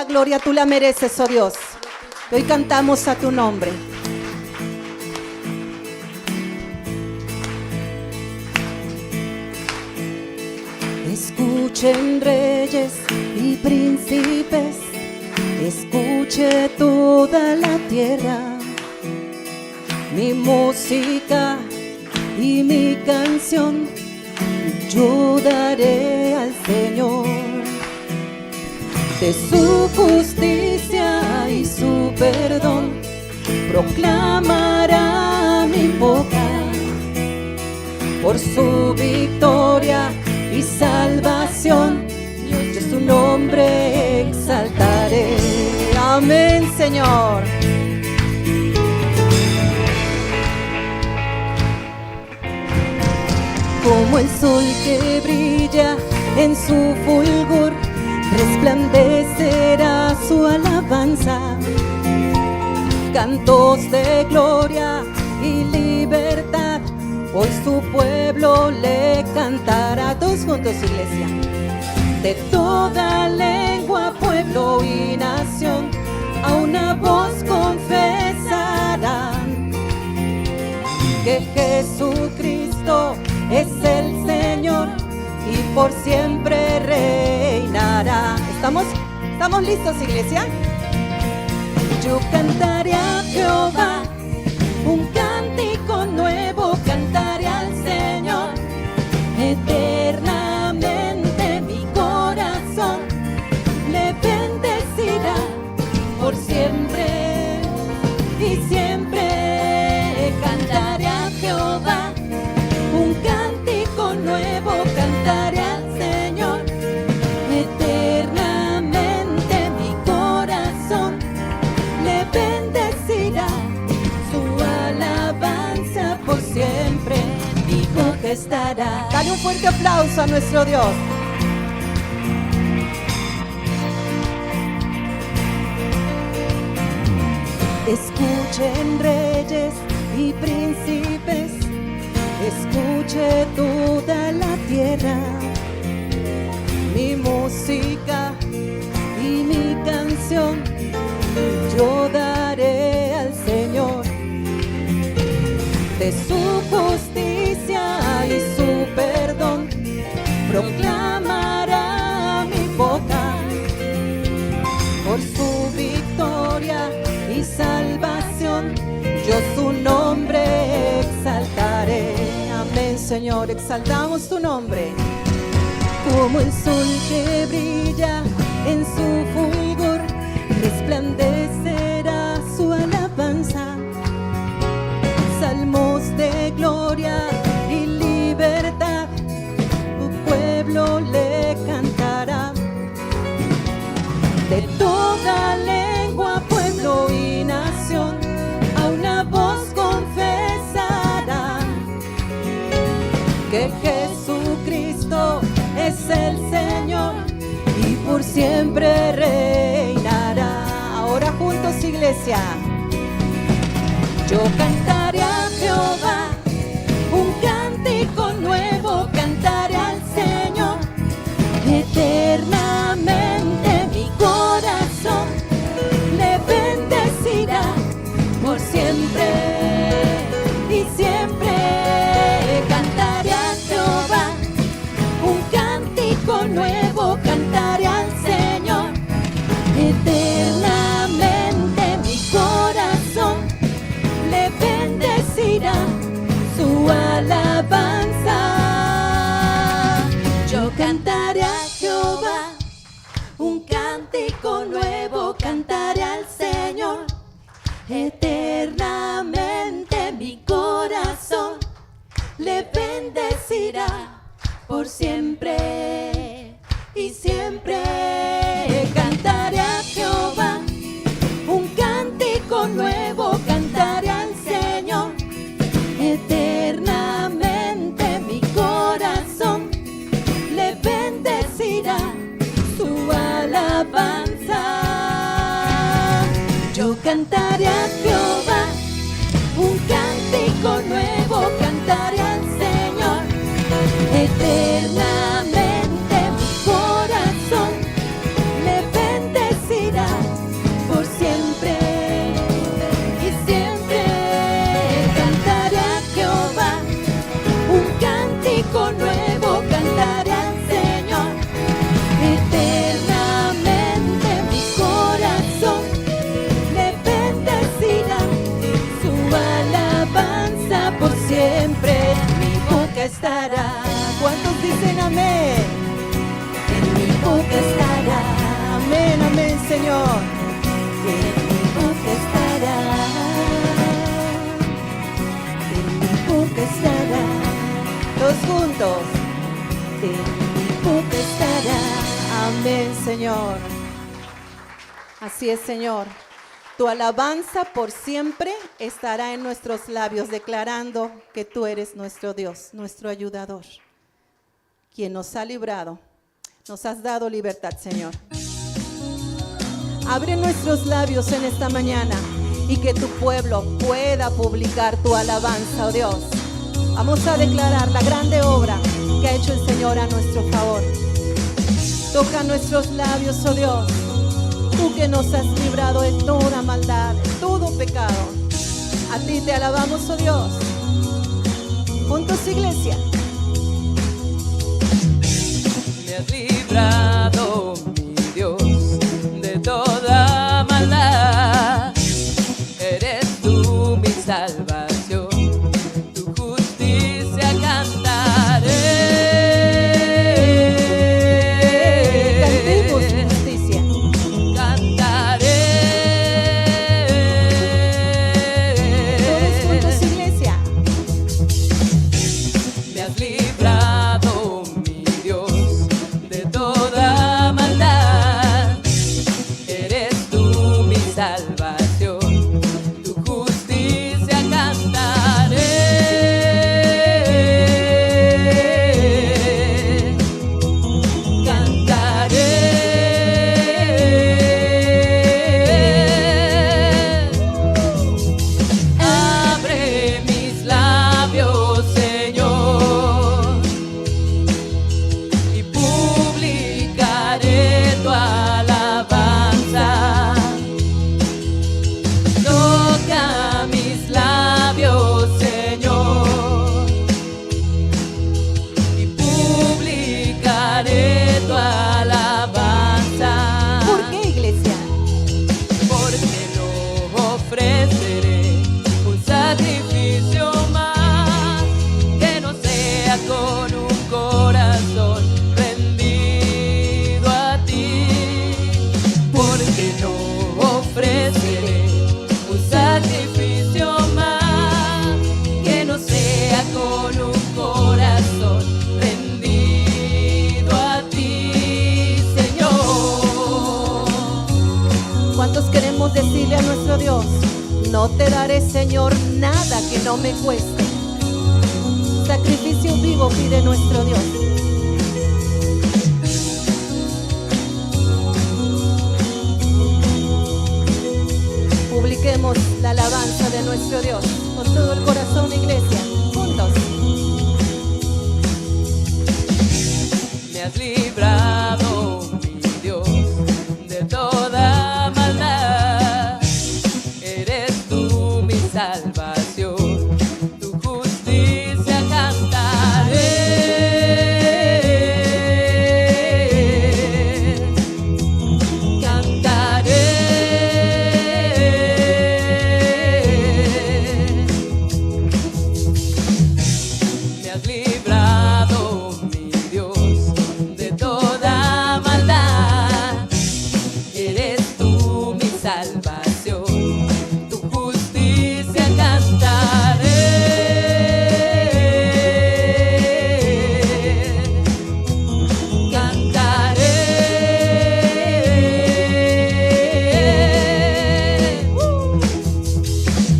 gloria tú la mereces, oh Dios. Hoy cantamos a tu nombre. Escuchen reyes y príncipes, escuche toda la tierra, mi música y mi canción, yo daré al Señor. De su justicia y su perdón proclamará mi boca, por su victoria y salvación, yo su nombre exaltaré. Amén, Señor. Como el sol que brilla en su fulgor, resplandecerá su alabanza. Cantos de gloria y libertad, hoy su pueblo le cantará. Todos juntos, iglesia. De toda lengua, pueblo y nación, a una voz confesarán que Jesucristo es el Señor y por siempre reinará. ¿Estamos listos, iglesia? Yo cantaré a Jehová un cántico nuevo, cantaré al Señor eternamente. Mi corazón le bendecirá por siempre y siempre. Cantaré a Jehová un cántico nuevo, cantaré al Señor eternamente. Mi corazón le bendecirá, su alabanza por siempre dijo que estará. Dale un fuerte aplauso a nuestro Dios. Escuchen reyes y príncipes, escuche toda la tierra, mi música y mi canción, yo daré al Señor. De su justicia y su perdón proclamará mi boca, por su victoria y salvación, yo su nombre exaltaré. Amén, Señor, exaltamos tu nombre. Como el sol que brilla en su fulgor, resplandecerá su alabanza. Salmos de gloria y libertad, tu pueblo le cantará. De toda lengua, pueblo y nación, a una voz confesará que Jesucristo es el Señor y por siempre reinará. Ahora juntos, iglesia. Yo cantaré a Jehová un cántico nuevo, cantaré al Señor eternamente. Mi corazón le bendecirá por siempre y siempre. Cantaré a Jehová un cántico nuevo, cantaré al Señor eternamente. Mi corazón le bendecirá, su alabanza. Yo cantaré a Jehová un cántico nuevo, cantaré al Señor eternamente. Mi corazón le bendecirá por siempre y siempre. Cantaré a Jehová un cántico nuevo, cantaré al Señor eternamente. Mi corazón le bendecirá, su alabanza. Yo cantaré a Jehová un cántico nuevo, cantaré al Señor eternamente. Mi corazón le bendecirá, estará. ¿Cuántos dicen amén? En mi boca estará. Amén, amén, Señor. En mi boca estará. En mi boca estará. Todos juntos. En mi boca estará. Amén, Señor. Así es, Señor. Tu alabanza por siempre estará en nuestros labios, declarando que tú eres nuestro Dios, nuestro ayudador, quien nos ha librado. Nos has dado libertad, Señor. Abre nuestros labios en esta mañana y que tu pueblo pueda publicar tu alabanza, oh Dios. Vamos a declarar la grande obra que ha hecho el Señor a nuestro favor. Toca nuestros labios, oh Dios. Tú que nos has librado de toda maldad, de todo pecado. A ti te alabamos, oh Dios. Juntos, iglesia. Me has librado, mi Dios, de toda maldad. Eres tú mi salvación, tu justicia cantaré. Cantemos justicia. Cantaré. Todos juntos, iglesia. Me has librado, mi Dios, de toda maldad. Eres tú mi salvación, tu justicia cantaré. Cantaré. Abre mis labios, Señor, y publicaré tu alabanza. Toca mis labios, Señor, y publicaré tu alabanza. ¿Por qué, iglesia? Porque no ofreceré un sacrificio más que no sea con un corazón rendido a ti. Porque no ofreceré un sacrificio más que no sea con un corazón rendido a ti, Señor. ¿Cuántos queremos decirle a nuestro Dios? No te daré, Señor, nada que no me cueste. Sacrificio vivo pide nuestro Dios. Publiquemos la alabanza de nuestro Dios con todo el corazón, iglesia, juntos. Me has librado, mi Dios, de toda maldad. Eres tú mi salvación, tu justicia cantaré. Cantaré. Me has librado, mi Dios, de toda maldad. Eres tú mi salvación, tu justicia cantaré. Cantaré.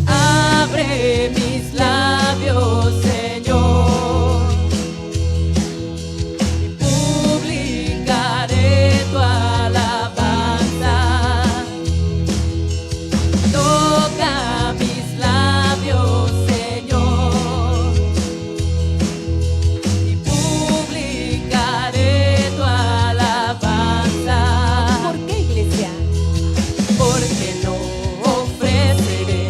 Abre mis labios, Señor, y publicaré tu alabanza. Toca mis labios, Señor, y publicaré tu alabanza. ¿Por qué, iglesia? Porque no ofreceré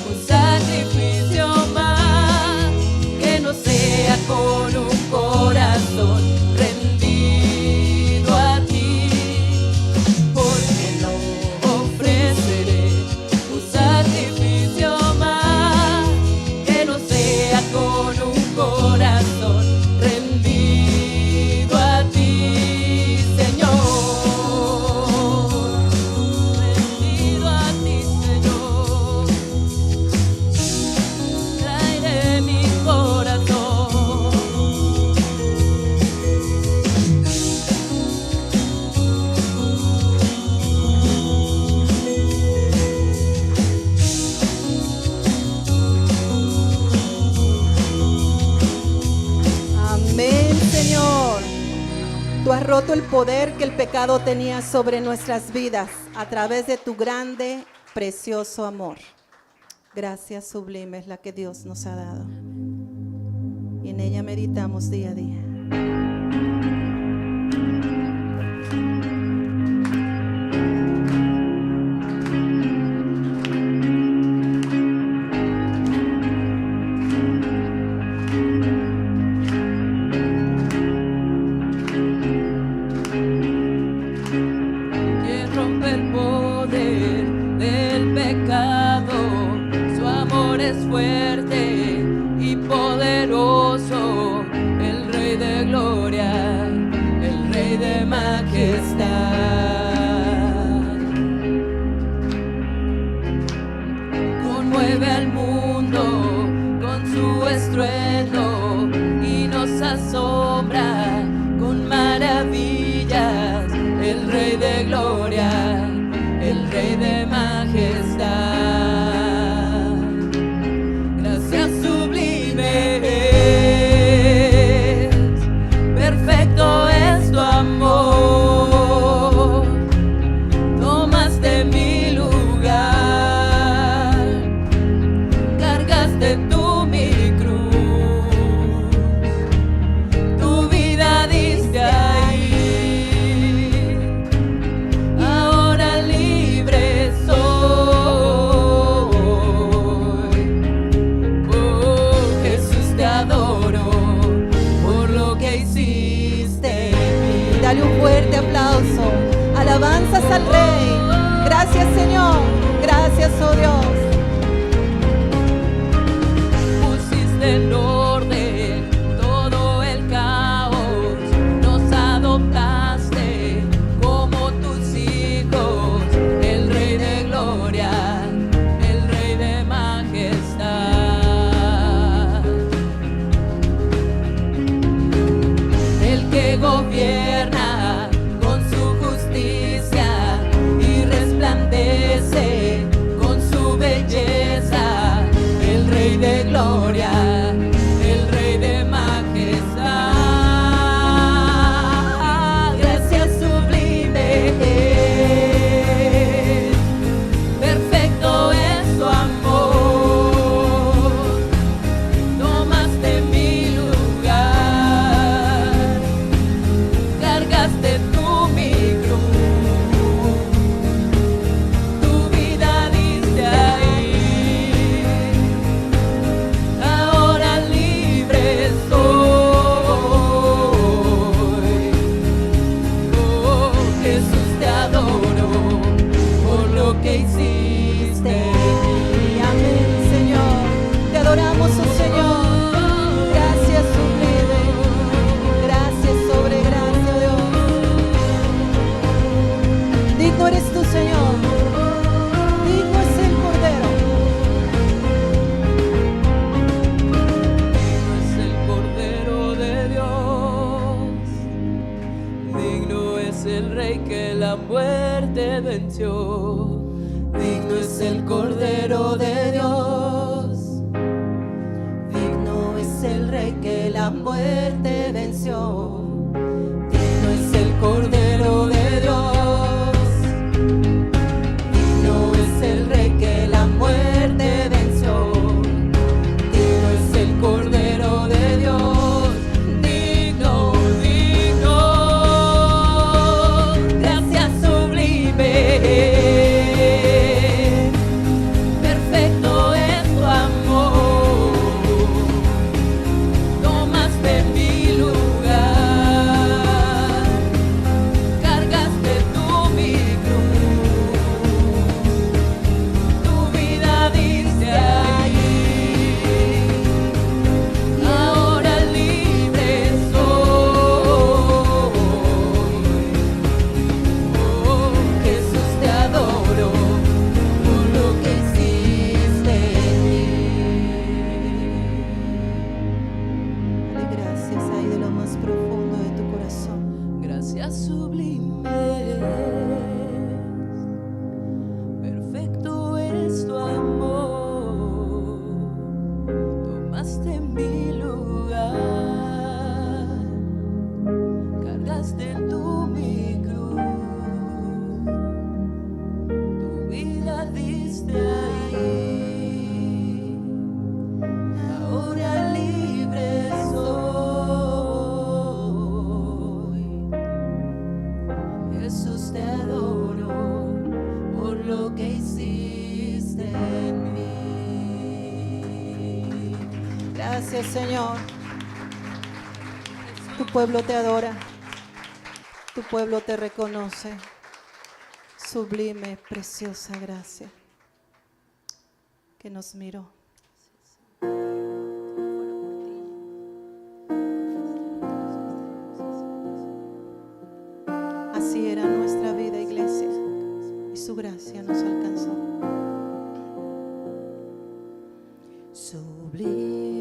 un sacrificio más que no sea con un corazón rendido a ti. Porque no ofreceré un sacrificio más que no sea con un corazón Tú has roto el poder que el pecado tenía sobre nuestras vidas a través de tu grande, precioso amor. Gracias sublime es la que Dios nos ha dado. Y en ella meditamos día a día. Quien rompe el poder del pecado, su amor es fuerte y poderoso, el Rey de gloria, el Rey de majestad. Conmueve al mundo con su estruendo y nos asombra con maravillas, el Rey de gloria, el Rey de majestad. Gracias sublime es, perfecto es tu amor. Tomaste mi lugar, cargaste tú mi cruz, tu vida diste ahí. Ahora libre soy. Oh, Jesús, te adoro por lo que hiciste en mí. Dale un fuerte aplauso. Alabanzas al Rey. Gracias, Señor. Gracias, oh Dios. Pusiste en orden todo el caos, nos adoptaste como tus hijos, el Rey de gloria, el Rey de majestad, el que gobierna con su justicia y resplandece con su belleza, el Rey de gloria, el Rey de majestad. Gracias sublime es, perfecto es tu amor. Tomaste mi lugar, cargaste tú mi cruz, tu vida diste ahí. Ahora libre soy. Oh, Jesús, te adoro por lo que hiciste en mí. Amén, Señor. Te adoramos, oh Señor. Gracias sublime. Gracias sobre gracia, Dios. Digno eres tú, Señor. Digno es el Cordero. Es el Cordero de Dios, digno es el Rey que la muerte venció, digno es el Cordero de Dios, Digno es el Rey que la muerte venció. digno es el Cordero de Dios, Digno es el Rey que la muerte venció. digno es el Cordero de Dios, digno, digno. Gracias sublime, perfecto es tu amor. Tomaste mi lugar, cargaste tú mi cruz, tu vida diste ahí. Ahora libre soy. Oh, Jesús, te adoro por lo que hiciste en mí. Dale gracias ahí de lo más profundo de tu corazón. Gracias sublime, perfecto es tu amor. Tomaste mi lugar, cargaste Gracias, Señor. Tu pueblo te adora. Tu pueblo te reconoce. Sublime, preciosa gracia que nos miró. Así era nuestra vida, iglesia, y su gracia nos alcanzó. Sublime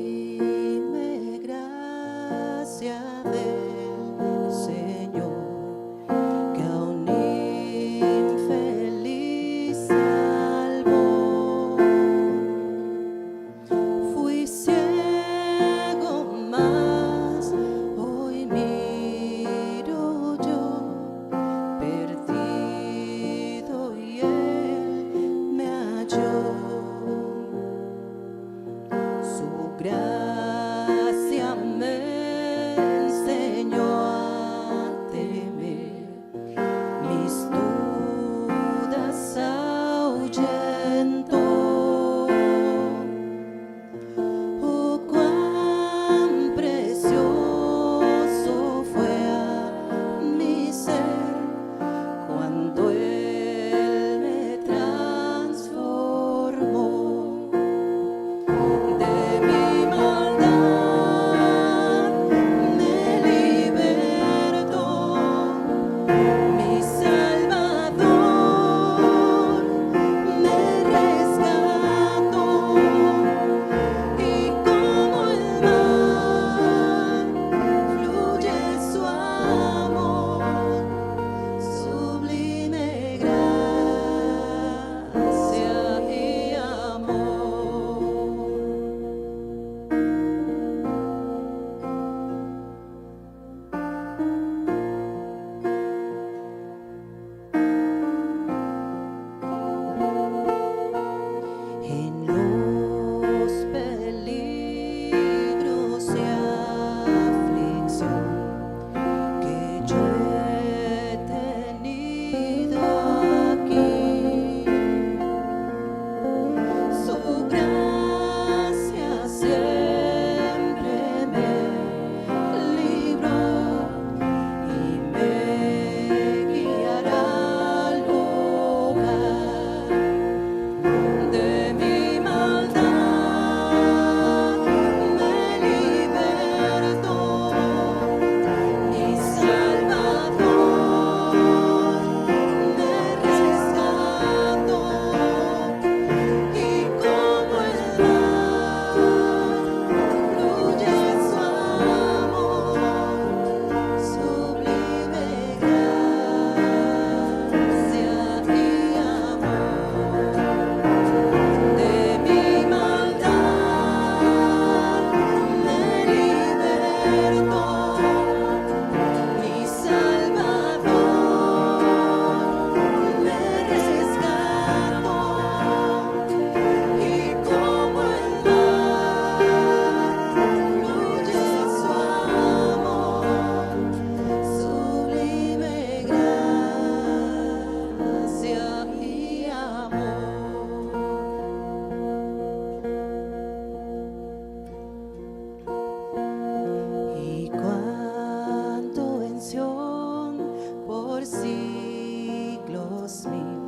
gracia del Señor, que a un infeliz salvó. Fui ciego, mas hoy miro yo, perdido, y Él me halló. Su gracia me enseñó a temer, mis dudas ahuyentó. Oh, cuán precioso fue a mi ser cuando Él me transformó. De mi maldad me libertó, mi Salvador me rescató, y como el mar fluye su amor, sublime gracia y amor. En los peligros y aflicción que yo he tenido aquí, su gracia siempre me libró y me guiará al hogar. De mi maldad me libertó, mi Salvador me rescató, y como el mar fluye su amor, sublime gracia y amor. De mi maldad me libertó, mi Salvador me rescató, y como el mar fluye su amor, sublime gracia y amor. Y cuánto en Sión por siglos mil,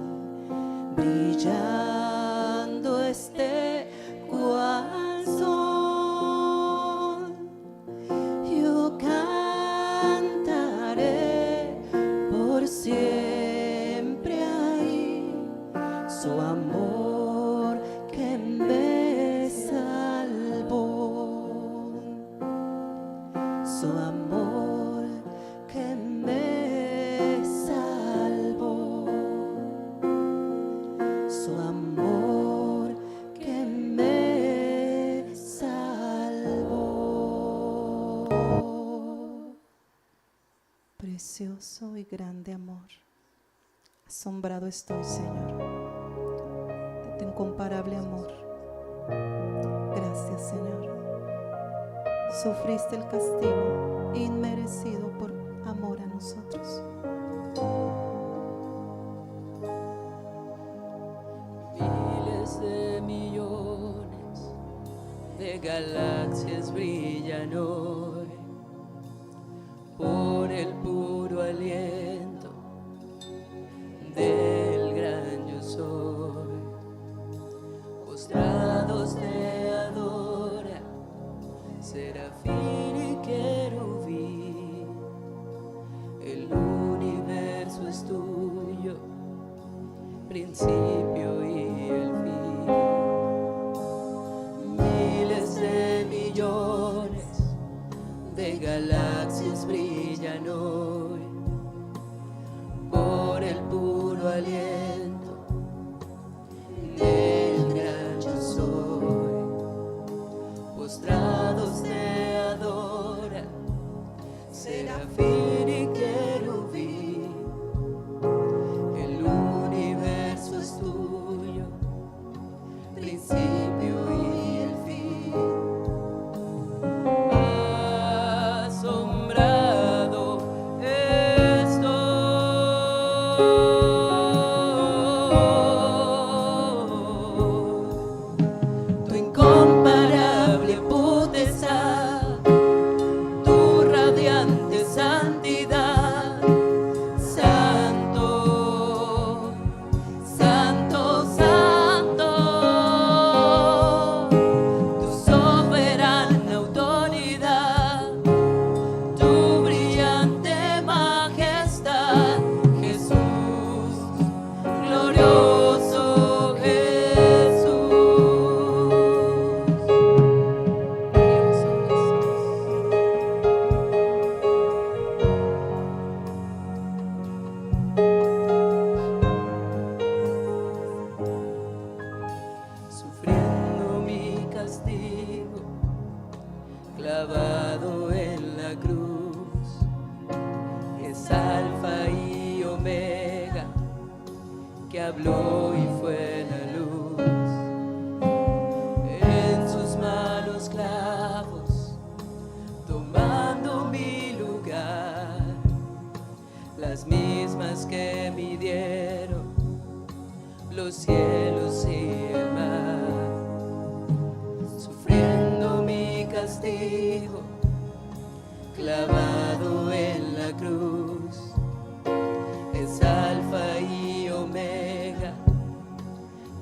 brillando este cual sol, yo cantaré por siempre ahí su amor que me salvó, su amor que me salvó, su amor que me salvó. Precioso y grande amor, asombrado estoy, Señor, de tu incomparable amor. Gracias, Señor. Sufriste el castigo inmerecido por amor a nosotros. Miles de millones de galaxias brillan hoy por el puro aliento del gran yo soy. Postrados te adora, serafín y querubín, el universo es tuyo, principio y el fin. Miles de millones de galaxias brillan hoy por el puro aliento del gran yo soy. Postrados te adora, serafín y querubín, el universo es tuyo, principio y el fin. Asombrado estoy, tu incomparable potestad, tu radiante santidad, santo, santo, santo, tu soberana autoridad, tu brillante majestad, Jesús, glorioso Jesús. Sufriendo mi castigo, clavado en la cruz, es alfa y omega, que habló y fue la luz. En sus manos clavos, tomando mi lugar, las mismas que midieron los cielos y el mar. Sufriendo mi castigo, clavado en la cruz, es alfa y omega,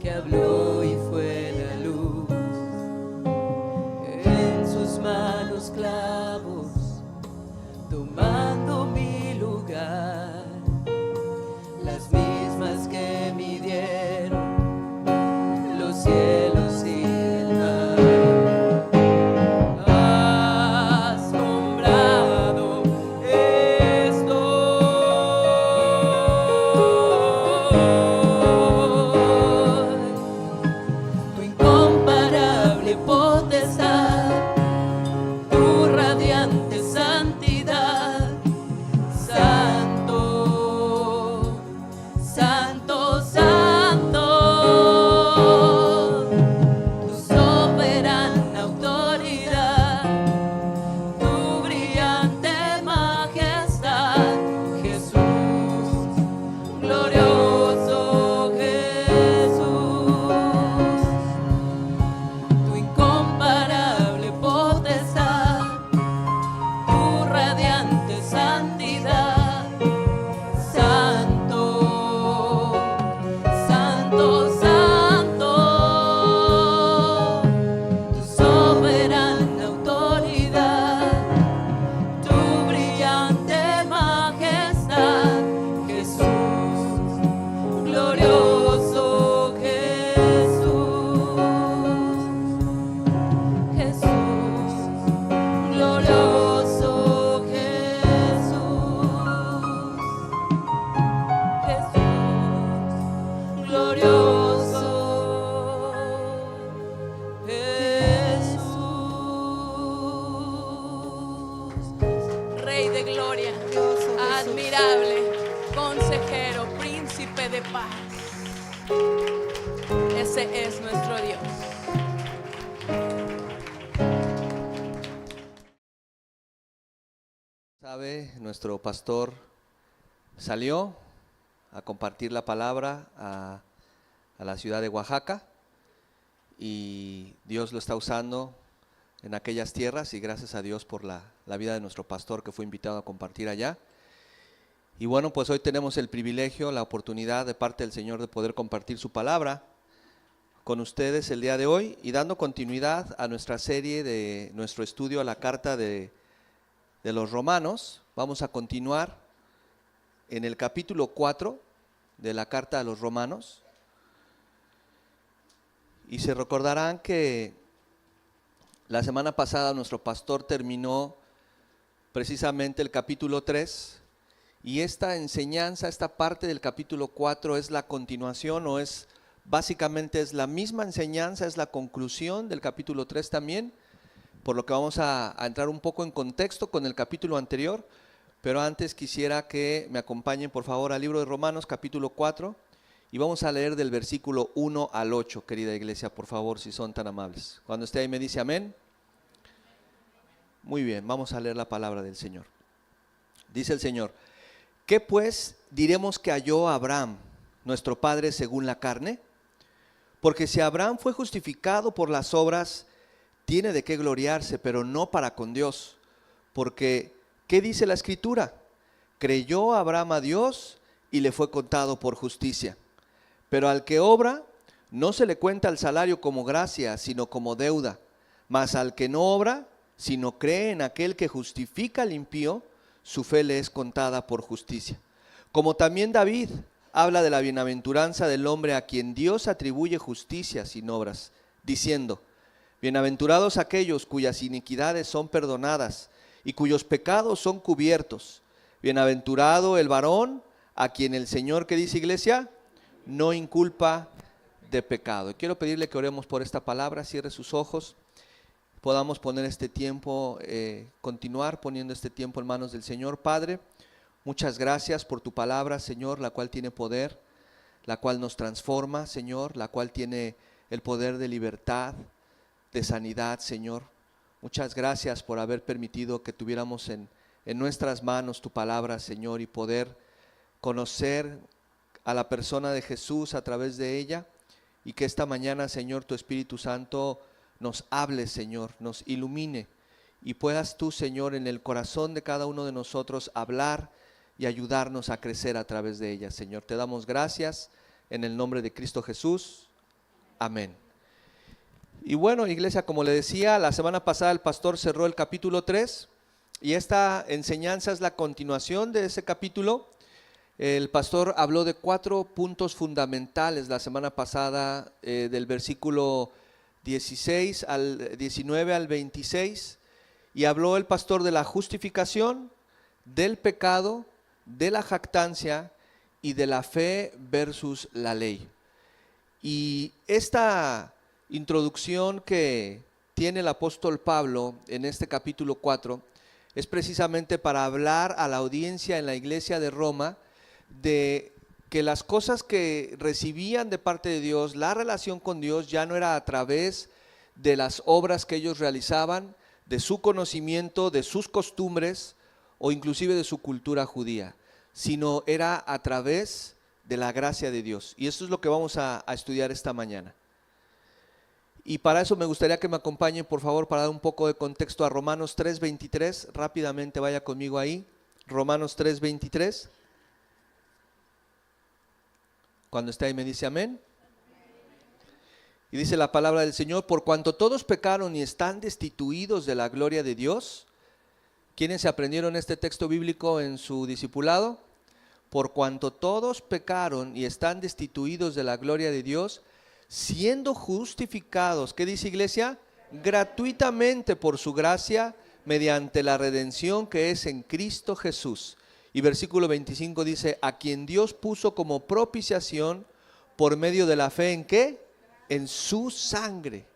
que habló y fue la luz. En sus manos clavos, tomando mi lugar, las mismas que midieron los cielos y el mar. Asombrado estoy, tu incomparable potestad, tu radiante santidad, santo, santo, santo, tu soberana autoridad, tu brillante majestad, Jesús, glorioso Jesús, tu incomparable potestad, tu radiante santidad, santo, santo, santo, tu soberana autoridad, tu brillante majestad, Jesús, glorioso Jesús, Jesús, glorioso Jesús, Jesús, glorioso Jesús. Rey de gloria, admirable, consejero, príncipe de paz. Ese es nuestro Dios. Sabe, nuestro pastor salió a compartir la palabra a la ciudad de Oaxaca y Dios lo está usando en aquellas tierras, y gracias a Dios por la vida de nuestro pastor que fue invitado a compartir allá. Y bueno, pues hoy tenemos el privilegio, la oportunidad de parte del Señor de poder compartir su palabra con ustedes el día de hoy, y dando continuidad a nuestra serie de nuestro estudio a la carta de los Romanos. Vamos a continuar en el capítulo 4 de la carta a los Romanos. Y se recordarán que la semana pasada nuestro pastor terminó precisamente el capítulo 3, y esta enseñanza, esta parte del capítulo 4 es la continuación, o es básicamente es la misma enseñanza, es la conclusión del capítulo 3 también, por lo que vamos a entrar un poco en contexto con el capítulo anterior. Pero antes quisiera que me acompañen por favor al libro de Romanos capítulo 4, y vamos a leer del versículo 1 al 8, querida iglesia, por favor, si son tan amables. Cuando esté ahí me dice amén. Muy bien, vamos a leer la palabra del Señor. Dice el Señor: ¿qué pues diremos que halló Abraham, nuestro padre según la carne? Porque si Abraham fue justificado por las obras, tiene de qué gloriarse, pero no para con Dios. Porque, ¿qué dice la Escritura? Creyó Abraham a Dios y le fue contado por justicia. Pero al que obra, no se le cuenta el salario como gracia, sino como deuda. Mas al que no obra, sino cree en aquel que justifica al impío, su fe le es contada por justicia. Como también David habla de la bienaventuranza del hombre a quien Dios atribuye justicia sin obras, diciendo: bienaventurados aquellos cuyas iniquidades son perdonadas y cuyos pecados son cubiertos. Bienaventurado el varón a quien el Señor, ¿qué dice iglesia? No inculpa de pecado. Y quiero pedirle que oremos por esta palabra. Cierre sus ojos. Podamos poner este tiempo, continuar poniendo este tiempo en manos del Señor. Padre, muchas gracias por tu palabra, Señor, la cual tiene poder, la cual nos transforma, Señor, la cual tiene el poder de libertad, de sanidad, Señor. Muchas gracias por haber permitido que tuviéramos en nuestras manos tu palabra, Señor, y poder conocer a la persona de Jesús a través de ella, y que esta mañana, Señor, tu Espíritu Santo nos hable, Señor, nos ilumine, y puedas tú, Señor, en el corazón de cada uno de nosotros hablar y ayudarnos a crecer a través de ella, Señor. Te damos gracias en el nombre de Cristo Jesús. Amén. Y bueno, iglesia, como le decía, la semana pasada el pastor cerró el capítulo 3, y esta enseñanza es la continuación de ese capítulo. El pastor habló de 4 puntos fundamentales la semana pasada, del versículo 16 al 19 al 26, y habló el pastor de la justificación, del pecado, de la jactancia y de la fe versus la ley. Y esta introducción que tiene el apóstol Pablo en este capítulo 4 es precisamente para hablar a la audiencia en la iglesia de Roma de que las cosas que recibían de parte de Dios, la relación con Dios, ya no era a través de las obras que ellos realizaban, de su conocimiento, de sus costumbres o inclusive de su cultura judía, sino era a través de la gracia de Dios. Y eso es lo que vamos a estudiar esta mañana. Y para eso me gustaría que me acompañen, por favor, para dar un poco de contexto a Romanos 3:23. Rápidamente vaya conmigo ahí, Romanos 3:23. Cuando esté ahí me dice amén. Y dice la palabra del Señor: por cuanto todos pecaron y están destituidos de la gloria de Dios. ¿Quiénes se aprendieron este texto bíblico en su discipulado? Por cuanto todos pecaron y están destituidos de la gloria de Dios, siendo justificados, ¿qué dice iglesia? Gratuitamente por su gracia, mediante la redención que es en Cristo Jesús. Y versículo 25 dice: a quien Dios puso como propiciación por medio de la fe, ¿en qué? En su sangre.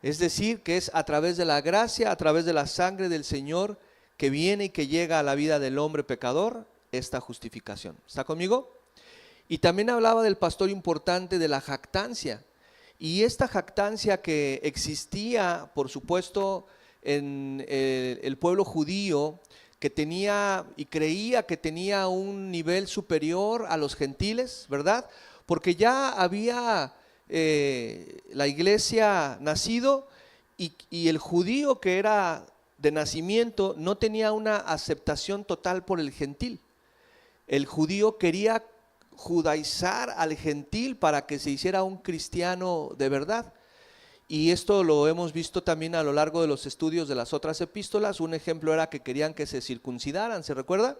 Es decir, que es a través de la gracia, a través de la sangre del Señor, que viene y que llega a la vida del hombre pecador esta justificación. ¿Está conmigo? Y también hablaba del pastor importante de la jactancia. Y esta jactancia que existía, por supuesto, en el pueblo judío, que tenía y creía que tenía un nivel superior a los gentiles, ¿verdad? Porque ya había la iglesia nacido y el judío que era de nacimiento no tenía una aceptación total por el gentil. El judío quería judaizar al gentil para que se hiciera un cristiano de verdad. Y esto lo hemos visto también a lo largo de los estudios de las otras epístolas. Un ejemplo era que querían que se circuncidaran, ¿se recuerda?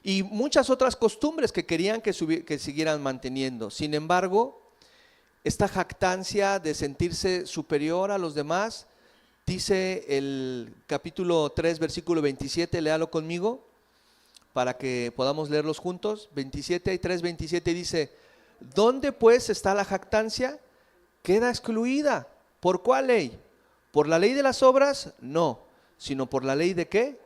Y muchas otras costumbres que querían que siguieran manteniendo. Sin embargo, esta jactancia de sentirse superior a los demás, dice el capítulo 3, versículo 27, léalo conmigo para que podamos leerlos juntos. 27 y 3:27 dice: ¿dónde pues está la jactancia? Queda excluida. ¿Por cuál ley? ¿Por la ley de las obras? No, sino por la ley ¿de qué?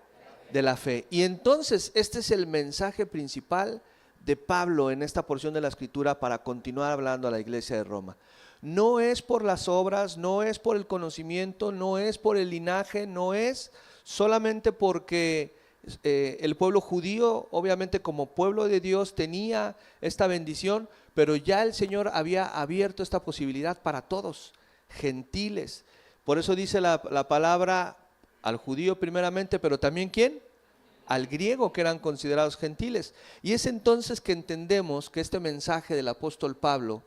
De la fe. Y entonces este es el mensaje principal de Pablo en esta porción de la Escritura para continuar hablando a la iglesia de Roma. No es por las obras, no es por el conocimiento, no es por el linaje, no es solamente porque el pueblo judío, obviamente como pueblo de Dios, tenía esta bendición, pero ya el Señor había abierto esta posibilidad para todos, gentiles. Por eso dice la palabra al judío primeramente, pero también ¿quién? Al griego, que eran considerados gentiles. Y es entonces que entendemos que este mensaje del apóstol Pablo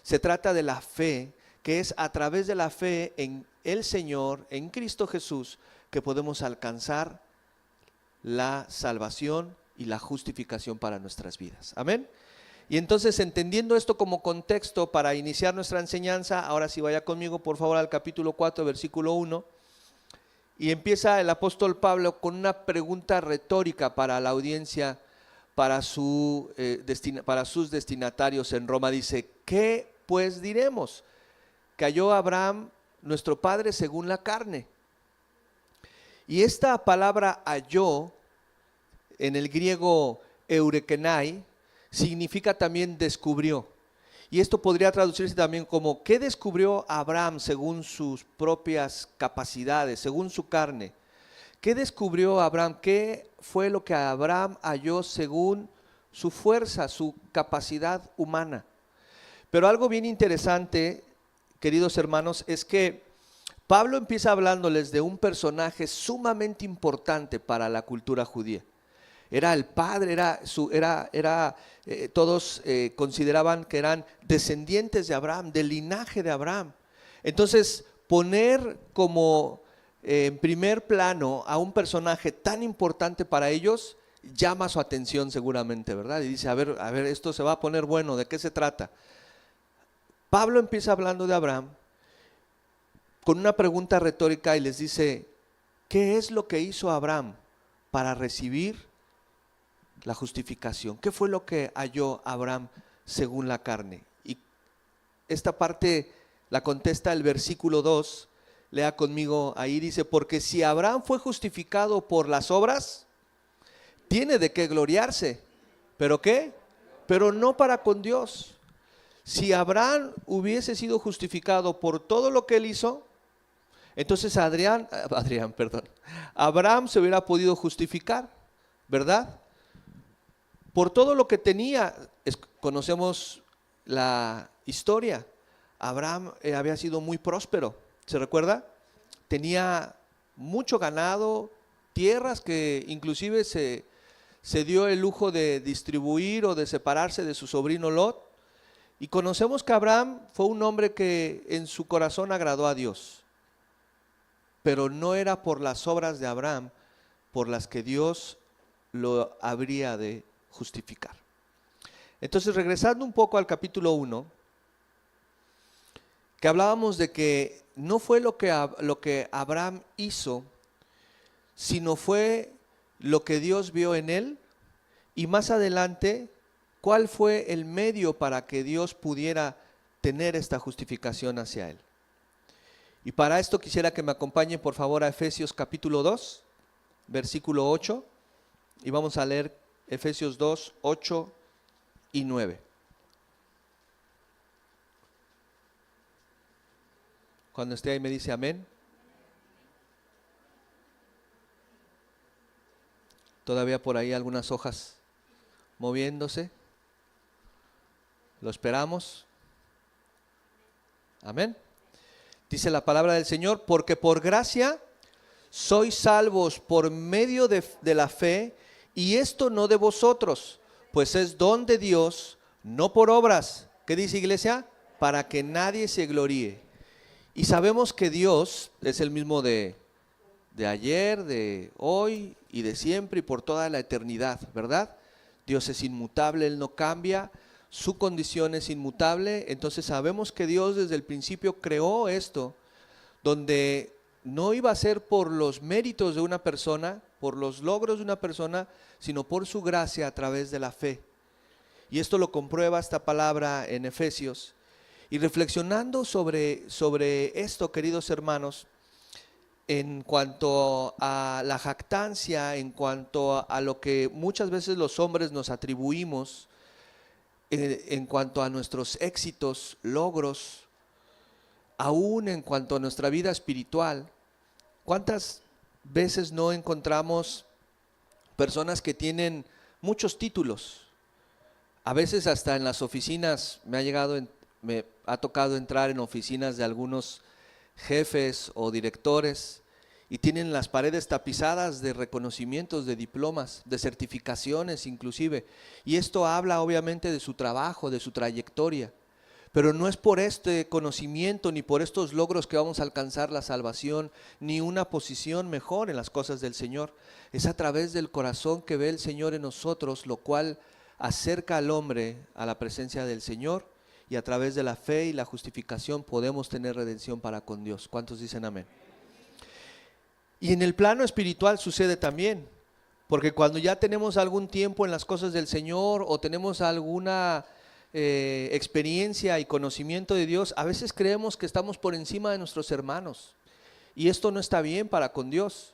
se trata de la fe, que es a través de la fe en el Señor, en Cristo Jesús, que podemos alcanzar la salvación y la justificación para nuestras vidas. Amén. Y entonces, entendiendo esto como contexto para iniciar nuestra enseñanza, ahora sí vaya conmigo por favor al capítulo 4, versículo 1, y empieza el apóstol Pablo con una pregunta retórica para la audiencia, para sus destinatarios en Roma. Dice: ¿qué pues diremos? Que halló Abraham nuestro padre según la carne. Y esta palabra halló, en el griego eurekenai, significa también descubrió. Y esto podría traducirse también como: ¿qué descubrió Abraham según sus propias capacidades, según su carne? ¿Qué descubrió Abraham? ¿Qué fue lo que Abraham halló según su fuerza, su capacidad humana? Pero algo bien interesante, queridos hermanos, es que Pablo empieza hablándoles de un personaje sumamente importante para la cultura judía. Era el padre, todos consideraban que eran descendientes de Abraham, del linaje de Abraham. Entonces, poner como en primer plano a un personaje tan importante para ellos llama su atención seguramente, ¿verdad? Y dice: a ver, esto se va a poner bueno, ¿de qué se trata? Pablo empieza hablando de Abraham con una pregunta retórica y les dice: ¿qué es lo que hizo Abraham para recibir la justificación? ¿Qué fue lo que halló Abraham según la carne? Y esta parte la contesta el versículo 2, lea conmigo ahí, dice: porque si Abraham fue justificado por las obras, tiene de qué gloriarse. ¿Pero qué? Pero no para con Dios. Si Abraham hubiese sido justificado por todo lo que él hizo, entonces Abraham se hubiera podido justificar, ¿verdad? Por todo lo que tenía. Conocemos la historia. Abraham había sido muy próspero, ¿se recuerda? Tenía mucho ganado, tierras que inclusive se dio el lujo de distribuir o de separarse de su sobrino Lot. Y conocemos que Abraham fue un hombre que en su corazón agradó a Dios, pero no era por las obras de Abraham por las que Dios lo habría de justificar. Entonces, regresando un poco al capítulo 1, que hablábamos de que no fue lo que Abraham hizo, sino fue lo que Dios vio en él, y más adelante, ¿cuál fue el medio para que Dios pudiera tener esta justificación hacia él? Y para esto quisiera que me acompañen por favor a Efesios capítulo 2, versículo 8, y vamos a leer Efesios 2, 8 y 9. Cuando esté ahí me dice amén. Todavía por ahí algunas hojas moviéndose. Lo esperamos. Amén. Dice la palabra del Señor, porque por gracia sois salvos por medio de la fe, y esto no de vosotros, pues es don de Dios, no por obras. ¿Qué dice, iglesia? Para que nadie se gloríe. Y sabemos que Dios es el mismo de ayer, de hoy y de siempre y por toda la eternidad, ¿verdad? Dios es inmutable, Él no cambia, su condición es inmutable. Entonces sabemos que Dios desde el principio creó esto, donde no iba a ser por los méritos de una persona, por los logros de una persona, sino por su gracia a través de la fe. Y esto lo comprueba esta palabra en Efesios. Y reflexionando sobre esto, queridos hermanos, en cuanto a la jactancia, en cuanto a lo que muchas veces los hombres nos atribuimos, en cuanto a nuestros éxitos, logros, aún en cuanto a nuestra vida espiritual, ¿cuántas veces no encontramos personas que tienen muchos títulos? A veces hasta en las oficinas me ha tocado entrar en oficinas de algunos jefes o directores y tienen las paredes tapizadas de reconocimientos, de diplomas, de certificaciones inclusive. Y esto habla obviamente de su trabajo, de su trayectoria. Pero no es por este conocimiento ni por estos logros que vamos a alcanzar la salvación, ni una posición mejor en las cosas del Señor. Es a través del corazón que ve el Señor en nosotros, lo cual acerca al hombre a la presencia del Señor, y a través de la fe y la justificación podemos tener redención para con Dios. ¿Cuántos dicen amén? Y en el plano espiritual sucede también, porque cuando ya tenemos algún tiempo en las cosas del Señor o tenemos alguna experiencia y conocimiento de Dios, a veces creemos que estamos por encima de nuestros hermanos, y esto no está bien para con Dios,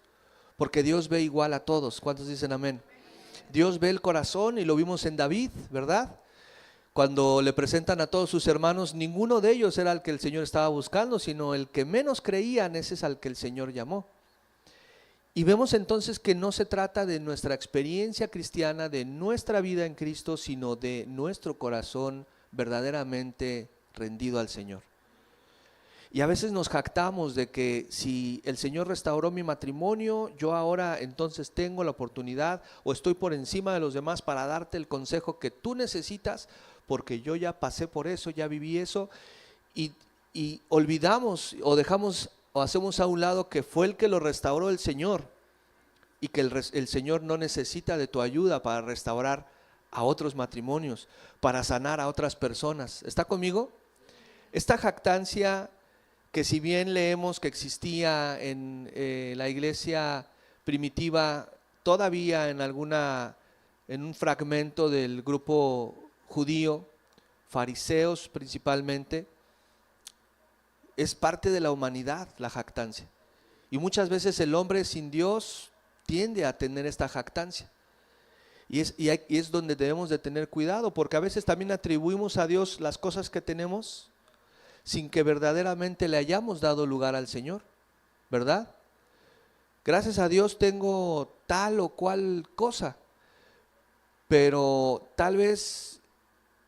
porque Dios ve igual a todos. ¿Cuántos dicen amén? Dios ve el corazón, y lo vimos en David, ¿verdad? Cuando le presentan a todos sus hermanos, ninguno de ellos era el que el Señor estaba buscando, sino el que menos creían, ese es al que el Señor llamó. Y vemos entonces que no se trata de nuestra experiencia cristiana, de nuestra vida en Cristo, sino de nuestro corazón verdaderamente rendido al Señor. Y a veces nos jactamos de que si el Señor restauró mi matrimonio, yo ahora entonces tengo la oportunidad o estoy por encima de los demás para darte el consejo que tú necesitas, porque yo ya pasé por eso, ya viví eso, y olvidamos o dejamos o hacemos a un lado que fue el que lo restauró el Señor, y que el Señor no necesita de tu ayuda para restaurar a otros matrimonios, para sanar a otras personas. ¿Está conmigo? Esta jactancia, que si bien leemos que existía en la iglesia primitiva, todavía en un fragmento del grupo judío, fariseos principalmente, es parte de la humanidad la jactancia. Y muchas veces el hombre sin Dios tiende a tener esta jactancia. Y es donde debemos de tener cuidado, porque a veces también atribuimos a Dios las cosas que tenemos sin que verdaderamente le hayamos dado lugar al Señor, ¿verdad? Gracias a Dios tengo tal o cual cosa, pero tal vez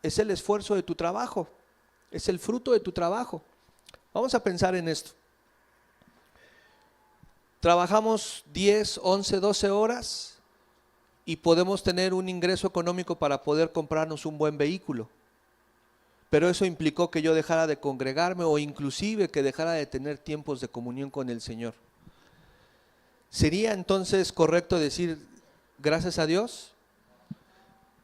es el esfuerzo de tu trabajo, es el fruto de tu trabajo. Vamos a pensar en esto. Trabajamos 10, 11, 12 horas y podemos tener un ingreso económico para poder comprarnos un buen vehículo. Pero eso implicó que yo dejara de congregarme o inclusive que dejara de tener tiempos de comunión con el Señor. ¿Sería entonces correcto decir gracias a Dios?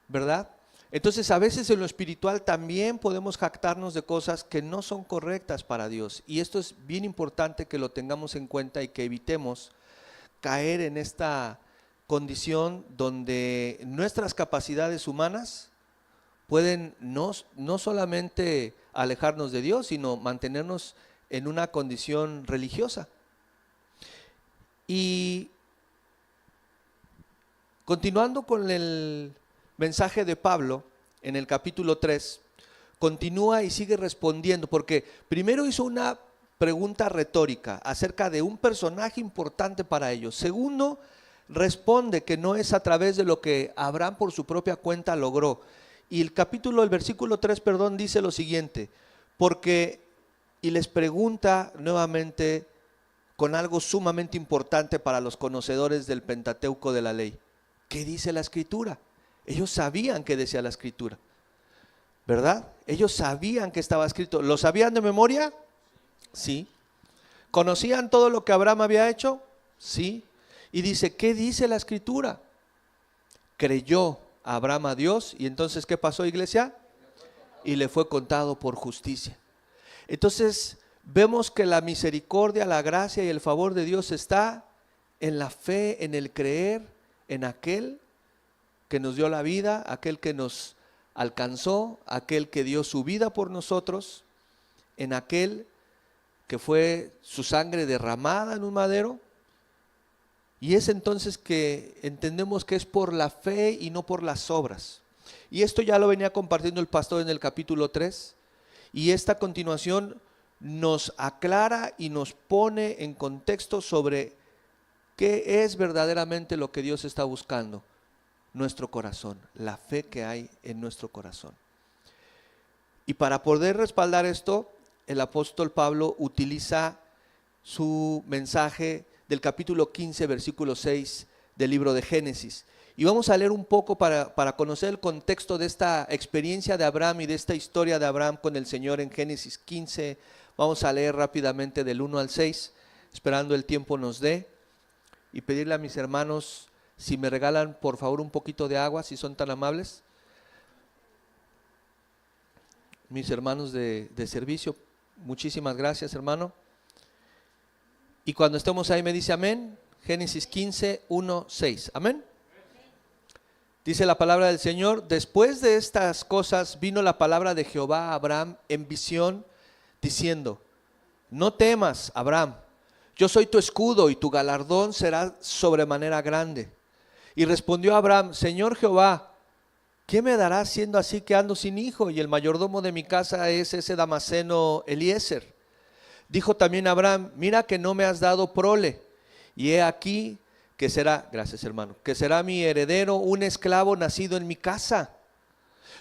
¿Verdad? Entonces a veces en lo espiritual también podemos jactarnos de cosas que no son correctas para Dios. Y esto es bien importante que lo tengamos en cuenta y que evitemos caer en esta condición donde nuestras capacidades humanas pueden no solamente alejarnos de Dios, sino mantenernos en una condición religiosa. Y continuando con el mensaje de Pablo, en el capítulo 3, continúa y sigue respondiendo, porque primero hizo una pregunta retórica acerca de un personaje importante para ellos. Segundo, responde que no es a través de lo que Abraham por su propia cuenta logró. Y el versículo 3, dice lo siguiente: porque y les pregunta nuevamente con algo sumamente importante para los conocedores del Pentateuco de la ley. ¿Qué dice la Escritura? Ellos sabían qué decía la Escritura, ¿verdad? Ellos sabían que estaba escrito. ¿Lo sabían de memoria? Sí. ¿Conocían todo lo que Abraham había hecho? Sí. Y dice, ¿qué dice la Escritura? Creyó Abraham a Dios, y entonces ¿qué pasó, iglesia? Y le fue contado por justicia. Entonces vemos que la misericordia, la gracia y el favor de Dios está en la fe, en el creer en aquel que nos dio la vida, aquel que nos alcanzó, aquel que dio su vida por nosotros, en aquel que fue su sangre derramada en un madero. Y es entonces que entendemos que es por la fe y no por las obras. Y esto ya lo venía compartiendo el pastor en el capítulo 3. Y esta continuación nos aclara y nos pone en contexto sobre qué es verdaderamente lo que Dios está buscando. Nuestro corazón, la fe que hay en nuestro corazón. Y para poder respaldar esto, el apóstol Pablo utiliza su mensaje del capítulo 15, versículo 6 del libro de Génesis. Y vamos a leer un poco para conocer el contexto de esta experiencia de Abraham y de esta historia de Abraham con el Señor en Génesis 15. Vamos a leer rápidamente del 1 al 6, esperando el tiempo nos dé, y pedirle a mis hermanos si me regalan por favor un poquito de agua, si son tan amables. Mis hermanos de servicio, muchísimas gracias, hermano. Y cuando estemos ahí me dice amén. Génesis 15, 1, 6. Amén. Dice la palabra del Señor: después de estas cosas vino la palabra de Jehová a Abraham en visión, diciendo: no temas, Abraham, yo soy tu escudo y tu galardón será sobremanera grande. Y respondió Abraham: Señor Jehová, ¿qué me darás siendo así que ando sin hijo? Y el mayordomo de mi casa es ese Damaseno Eliezer. Dijo también Abraham: mira que no me has dado prole, y he aquí que será, gracias hermano, que será mi heredero un esclavo nacido en mi casa.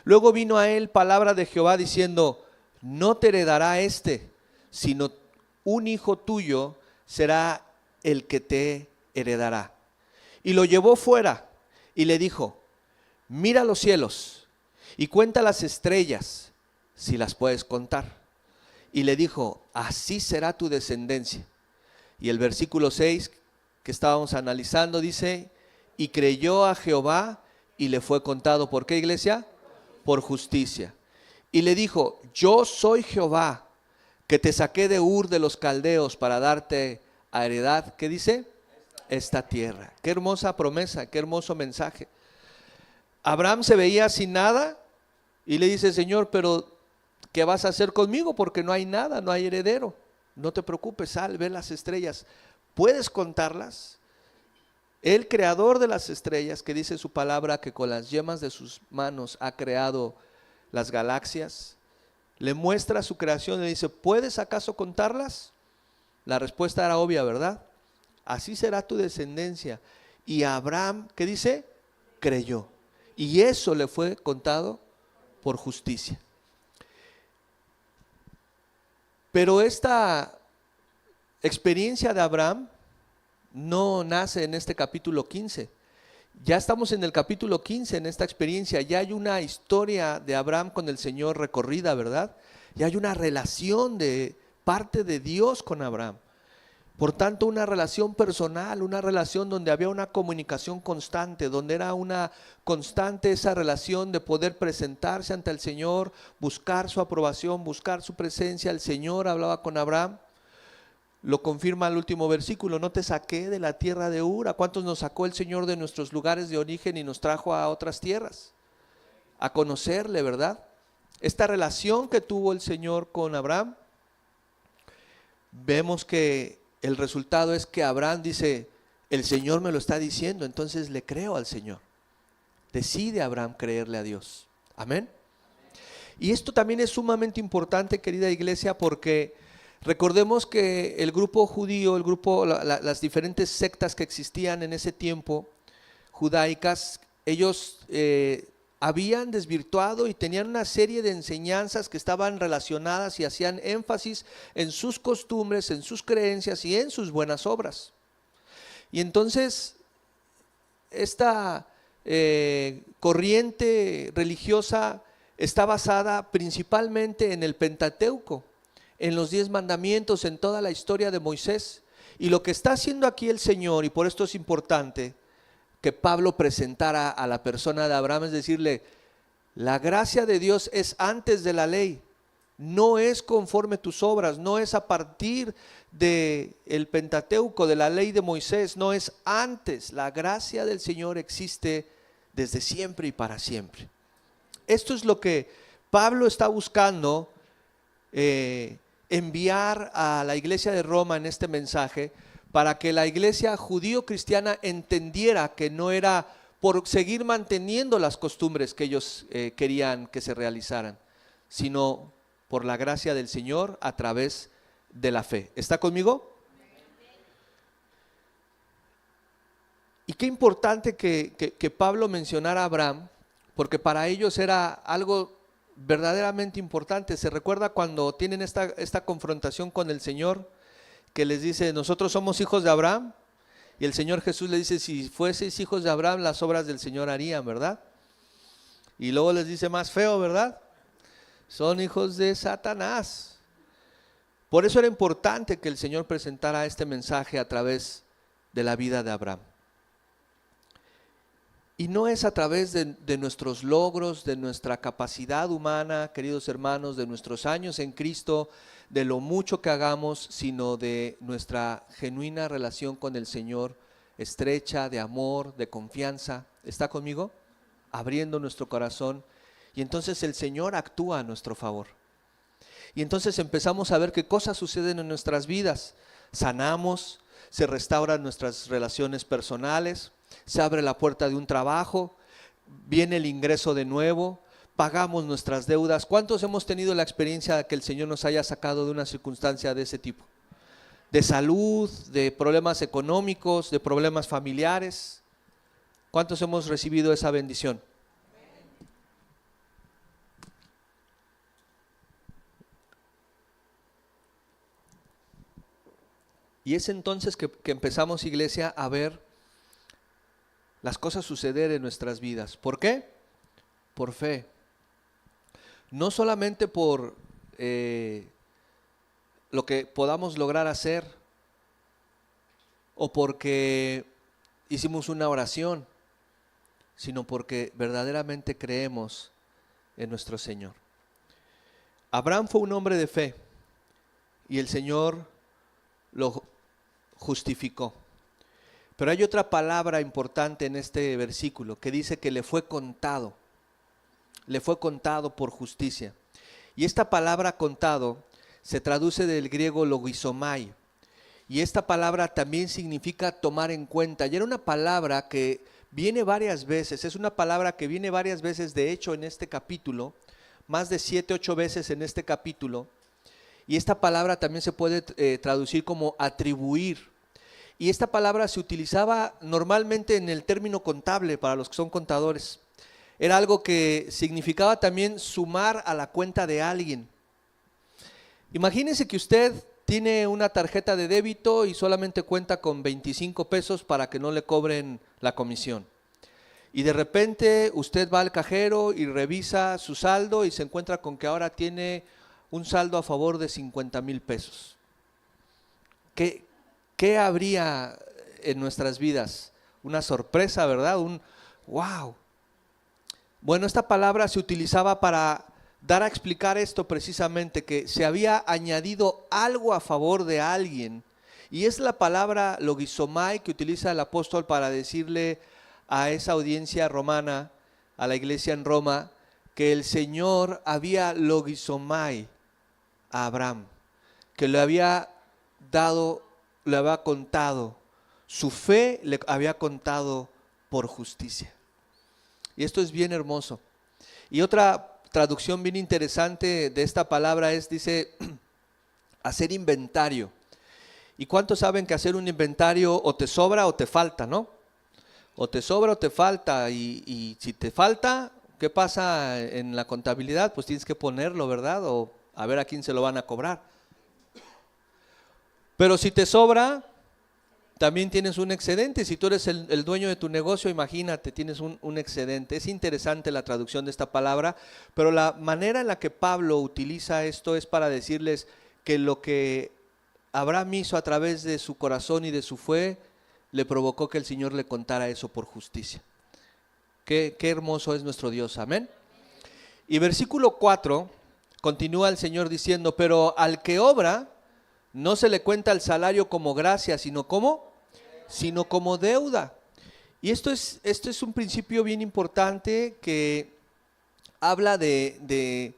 Luego vino a él palabra de Jehová diciendo: no te heredará sino un hijo tuyo será el que te heredará. Y lo llevó fuera y le dijo: mira los cielos y cuenta las estrellas, si las puedes contar. Y le dijo: así será tu descendencia. Y el versículo 6 que estábamos analizando dice: y creyó a Jehová y le fue contado. ¿Por qué, iglesia? Por justicia. Y le dijo: yo soy Jehová, que te saqué de Ur de los Caldeos para darte a heredad. ¿Qué dice? Esta tierra. Qué hermosa promesa, qué hermoso mensaje. Abraham se veía sin nada y le dice: Señor, pero ¿qué vas a hacer conmigo? Porque no hay nada, no hay heredero. No te preocupes, sal, ve las estrellas. ¿Puedes contarlas? El creador de las estrellas, que dice su palabra que con las yemas de sus manos ha creado las galaxias, le muestra su creación y le dice: ¿puedes acaso contarlas? La respuesta era obvia, ¿verdad? Así será tu descendencia. Y Abraham, ¿qué dice? Creyó. Y eso le fue contado por justicia. Pero esta experiencia de Abraham no nace en este capítulo 15. Ya estamos en el capítulo 15, en esta experiencia. Ya hay una historia de Abraham con el Señor recorrida, ¿verdad? Ya hay una relación de parte de Dios con Abraham. Por tanto, una relación personal, una relación donde había una comunicación constante, donde era una constante esa relación de poder presentarse ante el Señor, buscar su aprobación, buscar su presencia. El Señor hablaba con Abraham. Lo confirma el último versículo: no te saqué de la tierra de Ur. ¿A cuántos nos sacó el Señor de nuestros lugares de origen y nos trajo a otras tierras? A conocerle, ¿verdad? Esta relación que tuvo el Señor con Abraham, vemos que el resultado es que Abraham dice: el Señor me lo está diciendo, entonces le creo al Señor. Decide Abraham creerle a Dios. Amén. Y esto también es sumamente importante, querida iglesia, porque recordemos que el grupo judío, las diferentes sectas que existían en ese tiempo, judaicas, ellos habían desvirtuado y tenían una serie de enseñanzas que estaban relacionadas y hacían énfasis en sus costumbres, en sus creencias y en sus buenas obras. Y entonces esta corriente religiosa está basada principalmente en el Pentateuco, en los 10 mandamientos, en toda la historia de Moisés. Y lo que está haciendo aquí el Señor, y por esto es importante que Pablo presentara a la persona de Abraham, es decirle, la gracia de Dios es antes de la ley, no es conforme tus obras, no es a partir del Pentateuco, de la ley de Moisés, no es antes. La gracia del Señor existe desde siempre y para siempre. Esto es lo que Pablo está buscando enviar a la iglesia de Roma en este mensaje, para que la iglesia judío-cristiana entendiera que no era por seguir manteniendo las costumbres que ellos querían que se realizaran, sino por la gracia del Señor a través de la fe. ¿Está conmigo? Y qué importante que Pablo mencionara a Abraham, porque para ellos era algo verdaderamente importante. Se recuerda cuando tienen esta confrontación con el Señor, que les dice, nosotros somos hijos de Abraham, y el Señor Jesús les dice, si fueseis hijos de Abraham, las obras del Señor harían, ¿verdad? Y luego les dice más feo, ¿verdad? Son hijos de Satanás. Por eso era importante que el Señor presentara este mensaje a través de la vida de Abraham. Y no es a través de nuestros logros, de nuestra capacidad humana, queridos hermanos, de nuestros años en Cristo, de lo mucho que hagamos, sino de nuestra genuina relación con el Señor, estrecha, de amor, de confianza. ¿Está conmigo? Abriendo nuestro corazón. Y entonces el Señor actúa a nuestro favor. Y entonces empezamos a ver qué cosas suceden en nuestras vidas. Sanamos, se restauran nuestras relaciones personales, se abre la puerta de un trabajo, viene el ingreso de nuevo, pagamos nuestras deudas. ¿Cuántos hemos tenido la experiencia de que el Señor nos haya sacado de una circunstancia de ese tipo? De salud, de problemas económicos, de problemas familiares. ¿Cuántos hemos recibido esa bendición? Y es entonces que empezamos, iglesia, a ver las cosas suceder en nuestras vidas. ¿Por qué? Por fe. No solamente por lo que podamos lograr hacer o porque hicimos una oración, sino porque verdaderamente creemos en nuestro Señor. Abraham fue un hombre de fe y el Señor lo justificó. Pero hay otra palabra importante en este versículo que dice que le fue contado por justicia. Y esta palabra contado se traduce del griego logizomai. Y esta palabra también significa tomar en cuenta. Y era una palabra que viene varias veces, es una palabra que viene varias veces, de hecho en este capítulo, más de 7, 8 veces en este capítulo. Y esta palabra también se puede traducir como atribuir. Y esta palabra se utilizaba normalmente en el término contable para los que son contadores. Era algo que significaba también sumar a la cuenta de alguien. Imagínese que usted tiene una tarjeta de débito y solamente cuenta con 25 pesos para que no le cobren la comisión. Y de repente usted va al cajero y revisa su saldo y se encuentra con que ahora tiene un saldo a favor de 50,000 pesos. ¿Qué habría en nuestras vidas? Una sorpresa, ¿verdad? Un wow. Bueno, esta palabra se utilizaba para dar a explicar esto precisamente, que se había añadido algo a favor de alguien. Y es la palabra logizomai que utiliza el apóstol para decirle a esa audiencia romana, a la iglesia en Roma, que el Señor había logizomai a Abraham, que le había contado, su fe le había contado por justicia. Y esto es bien hermoso. Y otra traducción bien interesante de esta palabra dice, hacer inventario. ¿Y cuántos saben que hacer un inventario o te sobra o te falta, no? O te sobra o te falta, y si te falta, ¿Qué pasa en la contabilidad? Pues tienes que ponerlo, ¿verdad? O a ver a quién se lo van a cobrar. Pero si te sobra, también tienes un excedente. Si tú eres el dueño de tu negocio, imagínate, tienes un excedente. Es interesante la traducción de esta palabra, pero la manera en la que Pablo utiliza esto es para decirles que lo que Abraham hizo a través de su corazón y de su fe, le provocó que el Señor le contara eso por justicia. Qué hermoso es nuestro Dios, amén. Y versículo 4, continúa el Señor diciendo, pero al que obra, no se le cuenta el salario como gracia, sino como deuda. Y esto es un principio bien importante que habla de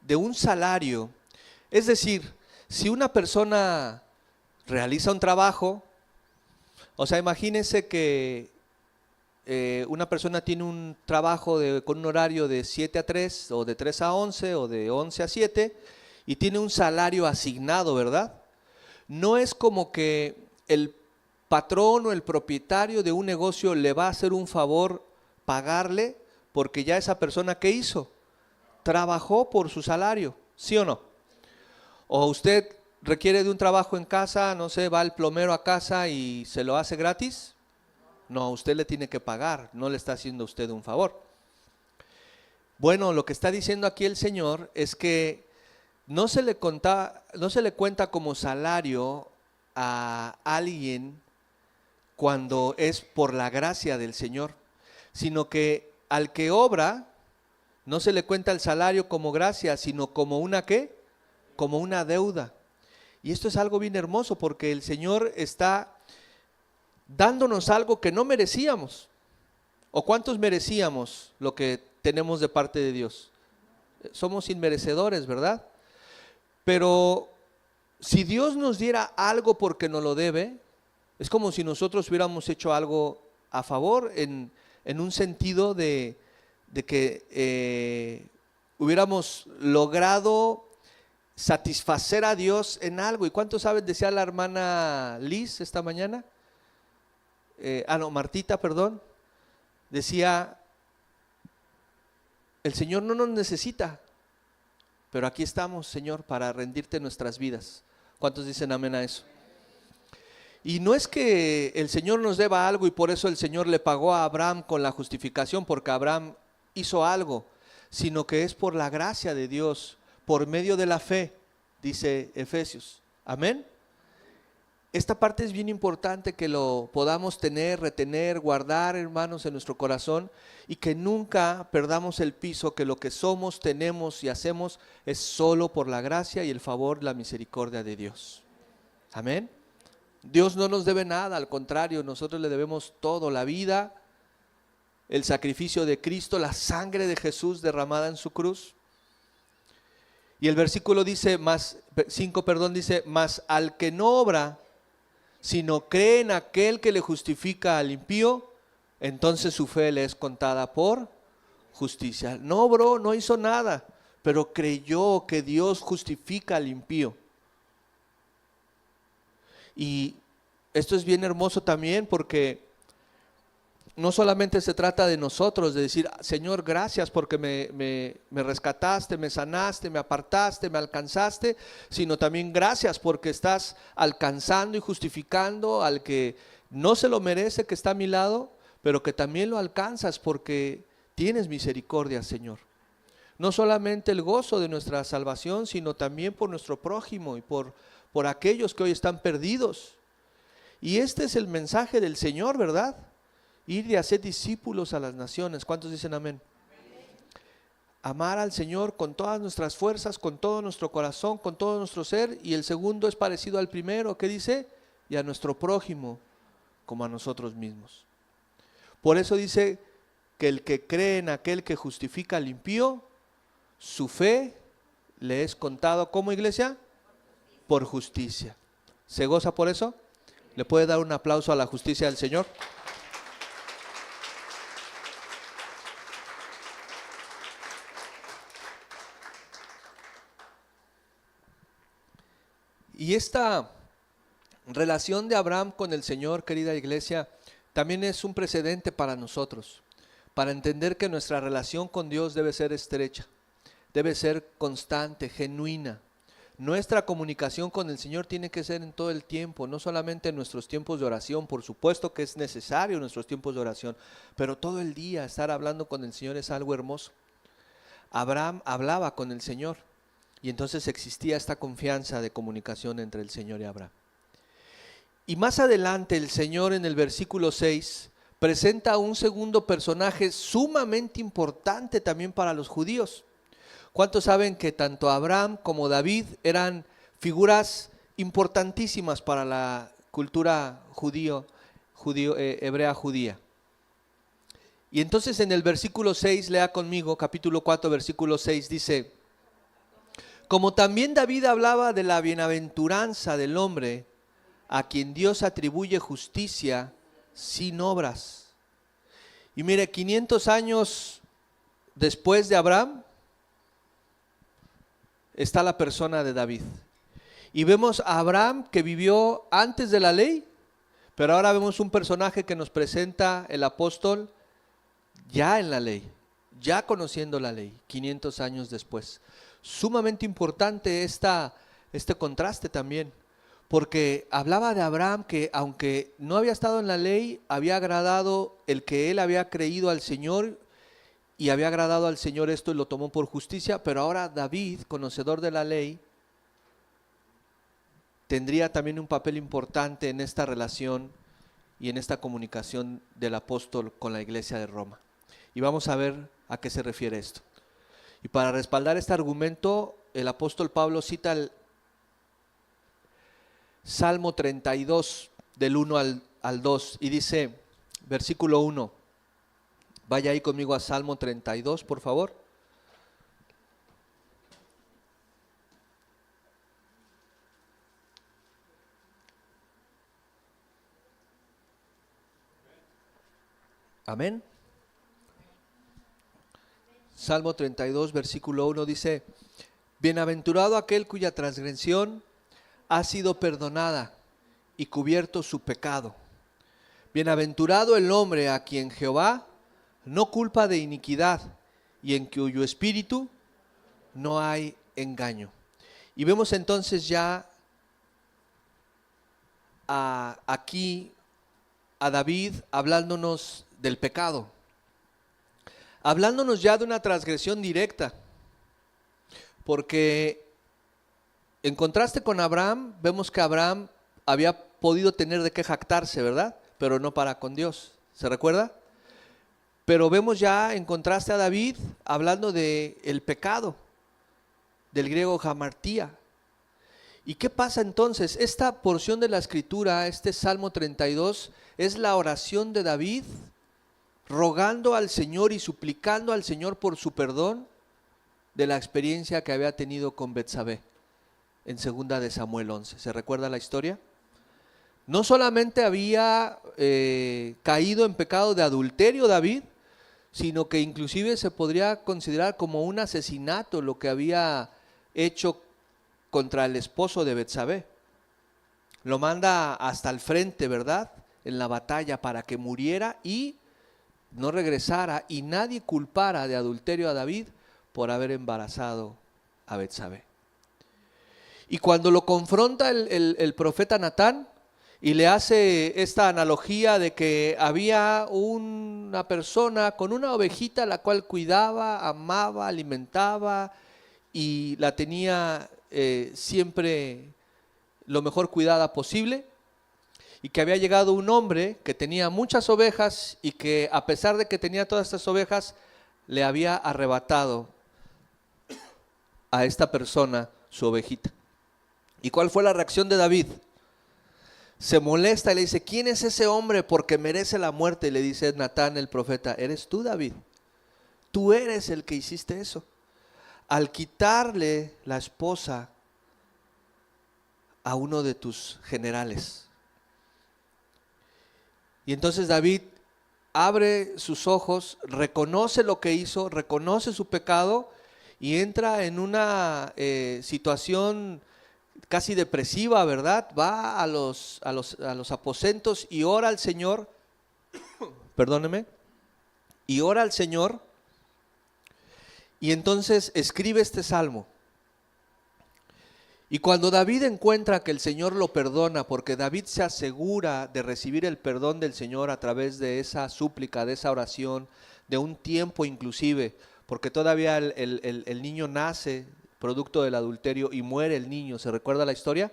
un salario. Es decir, si una persona realiza un trabajo, o sea, imagínense que una persona tiene un trabajo con un horario de 7 a 3, o de 3 a 11, o de 11 a 7, y tiene un salario asignado, ¿verdad? No es como que el patrón o el propietario de un negocio le va a hacer un favor pagarle, porque ya esa persona, ¿qué hizo? Trabajó por su salario, ¿sí o no? O usted requiere de un trabajo en casa, no sé, va el plomero a casa y se lo hace gratis. No, usted le tiene que pagar, no le está haciendo a usted un favor. Bueno, lo que está diciendo aquí el Señor es que no se le cuenta como salario a alguien cuando es por la gracia del Señor, sino que al que obra no se le cuenta el salario como gracia, sino como una ¿qué? Como una deuda. Y esto es algo bien hermoso porque el Señor está dándonos algo que no merecíamos. ¿O cuántos merecíamos lo que tenemos de parte de Dios? Somos inmerecedores, ¿verdad? Pero si Dios nos diera algo porque nos lo debe, es como si nosotros hubiéramos hecho algo a favor en un sentido de que hubiéramos logrado satisfacer a Dios en algo. ¿Y cuántos saben? Decía la hermana Liz esta mañana, Martita, perdón, decía, el Señor no nos necesita, pero aquí estamos, Señor, para rendirte nuestras vidas. ¿Cuántos dicen amén a eso? Y no es que el Señor nos deba algo y por eso el Señor le pagó a Abraham con la justificación, porque Abraham hizo algo, sino que es por la gracia de Dios, por medio de la fe, dice Efesios. Amén. Esta parte es bien importante que lo podamos tener, retener, guardar, hermanos, en nuestro corazón, y que nunca perdamos el piso, que lo que somos, tenemos y hacemos es solo por la gracia y el favor, la misericordia de Dios. Amén. Dios no nos debe nada, al contrario, nosotros le debemos todo, la vida, el sacrificio de Cristo, la sangre de Jesús derramada en su cruz. Y el versículo dice, 5 dice, mas al que no obra, sino cree en aquel que le justifica al impío, entonces su fe le es contada por justicia. No obró, no hizo nada, pero creyó que Dios justifica al impío. Y esto es bien hermoso también porque no solamente se trata de nosotros, de decir, Señor, gracias porque me rescataste, me sanaste, me apartaste, me alcanzaste, sino también gracias porque estás alcanzando y justificando al que no se lo merece, que está a mi lado, pero que también lo alcanzas porque tienes misericordia, Señor. No solamente el gozo de nuestra salvación, sino también por nuestro prójimo y por aquellos que hoy están perdidos. Y este es el mensaje del Señor, ¿verdad? Ir y hacer discípulos a las naciones. ¿Cuántos dicen amén? Amar al Señor con todas nuestras fuerzas, con todo nuestro corazón, con todo nuestro ser. Y el segundo es parecido al primero, ¿qué dice? Y a nuestro prójimo como a nosotros mismos. Por eso dice que el que cree en aquel que justifica al impío, su fe le es contado como iglesia por justicia. ¿Se goza por eso? ¿Le puede dar un aplauso a la justicia del Señor? Y esta relación de Abraham con el Señor, querida iglesia, también es un precedente para nosotros. para entender que nuestra relación con Dios debe ser estrecha, debe ser constante, genuina. Nuestra comunicación con el Señor tiene que ser en todo el tiempo, no solamente en nuestros tiempos de oración. Por supuesto que es necesario nuestros tiempos de oración, pero todo el día estar hablando con el Señor es algo hermoso. Abraham hablaba con el Señor y entonces existía esta confianza de comunicación entre el Señor y Abraham. Y más adelante el Señor en el versículo 6 presenta a un segundo personaje sumamente importante también para los judíos. ¿Cuántos saben que tanto Abraham como David eran figuras importantísimas para la cultura hebrea judía? Y entonces en el versículo 6, lea conmigo, capítulo 4, versículo 6, dice: como también David hablaba de la bienaventuranza del hombre a quien Dios atribuye justicia sin obras. Y mire, 500 años después de Abraham está la persona de David. Y vemos a Abraham que vivió antes de la ley, pero ahora vemos un personaje que nos presenta el apóstol ya en la ley, ya conociendo la ley, 500 años después. Sumamente importante este contraste también, porque hablaba de Abraham que aunque no había estado en la ley, había agradado el que él había creído al Señor y había agradado al Señor esto y lo tomó por justicia. Pero ahora David, conocedor de la ley, tendría también un papel importante en esta relación y en esta comunicación del apóstol con la iglesia de Roma. Y vamos a ver a qué se refiere esto. Y para respaldar este argumento, el apóstol Pablo cita el Salmo 32 del 1 al 2 y dice, versículo 1, vaya ahí conmigo a Salmo 32, por favor. Amén. Salmo 32, versículo 1 dice, bienaventurado aquel cuya transgresión ha sido perdonada y cubierto su pecado. Bienaventurado el hombre a quien Jehová no culpa de iniquidad y en cuyo espíritu no hay engaño. Y vemos entonces ya aquí a David hablándonos del pecado, hablándonos ya de una transgresión directa, porque en contraste con Abraham, vemos que Abraham había podido tener de qué jactarse, ¿verdad? Pero no para con Dios, ¿se recuerda? Pero vemos ya en contraste a David hablando de el pecado, del griego hamartía. ¿Y qué pasa entonces? Esta porción de la escritura, este Salmo 32, es la oración de David rogando al Señor y suplicando al Señor por su perdón de la experiencia que había tenido con Betsabé en 2 de Samuel 11. ¿Se recuerda la historia? No solamente había caído en pecado de adulterio David, sino que inclusive se podría considerar como un asesinato lo que había hecho contra el esposo de Betsabé. Lo manda hasta el frente, ¿verdad?, en la batalla para que muriera y no regresara y nadie culpara de adulterio a David por haber embarazado a Betsabé. Y cuando lo confronta el profeta Natán y le hace esta analogía de que había una persona con una ovejita la cual cuidaba, amaba, alimentaba y la tenía siempre lo mejor cuidada posible, y que había llegado un hombre que tenía muchas ovejas y que a pesar de que tenía todas estas ovejas le había arrebatado a esta persona su ovejita. ¿Y cuál fue la reacción de David? Se molesta y le dice, ¿quién es ese hombre? Porque merece la muerte. Y le dice Natán el profeta, eres tú, David. Tú eres el que hiciste eso. Al quitarle la esposa a uno de tus generales. Y entonces David abre sus ojos, reconoce lo que hizo, reconoce su pecado y entra en una situación casi depresiva, ¿verdad? Va a los aposentos y ora al Señor, perdóneme, y ora al Señor, y entonces escribe este salmo. Y cuando David encuentra que el Señor lo perdona, porque David se asegura de recibir el perdón del Señor a través de esa súplica, de esa oración, de un tiempo inclusive, porque todavía el niño nace producto del adulterio y muere el niño. ¿Se recuerda la historia?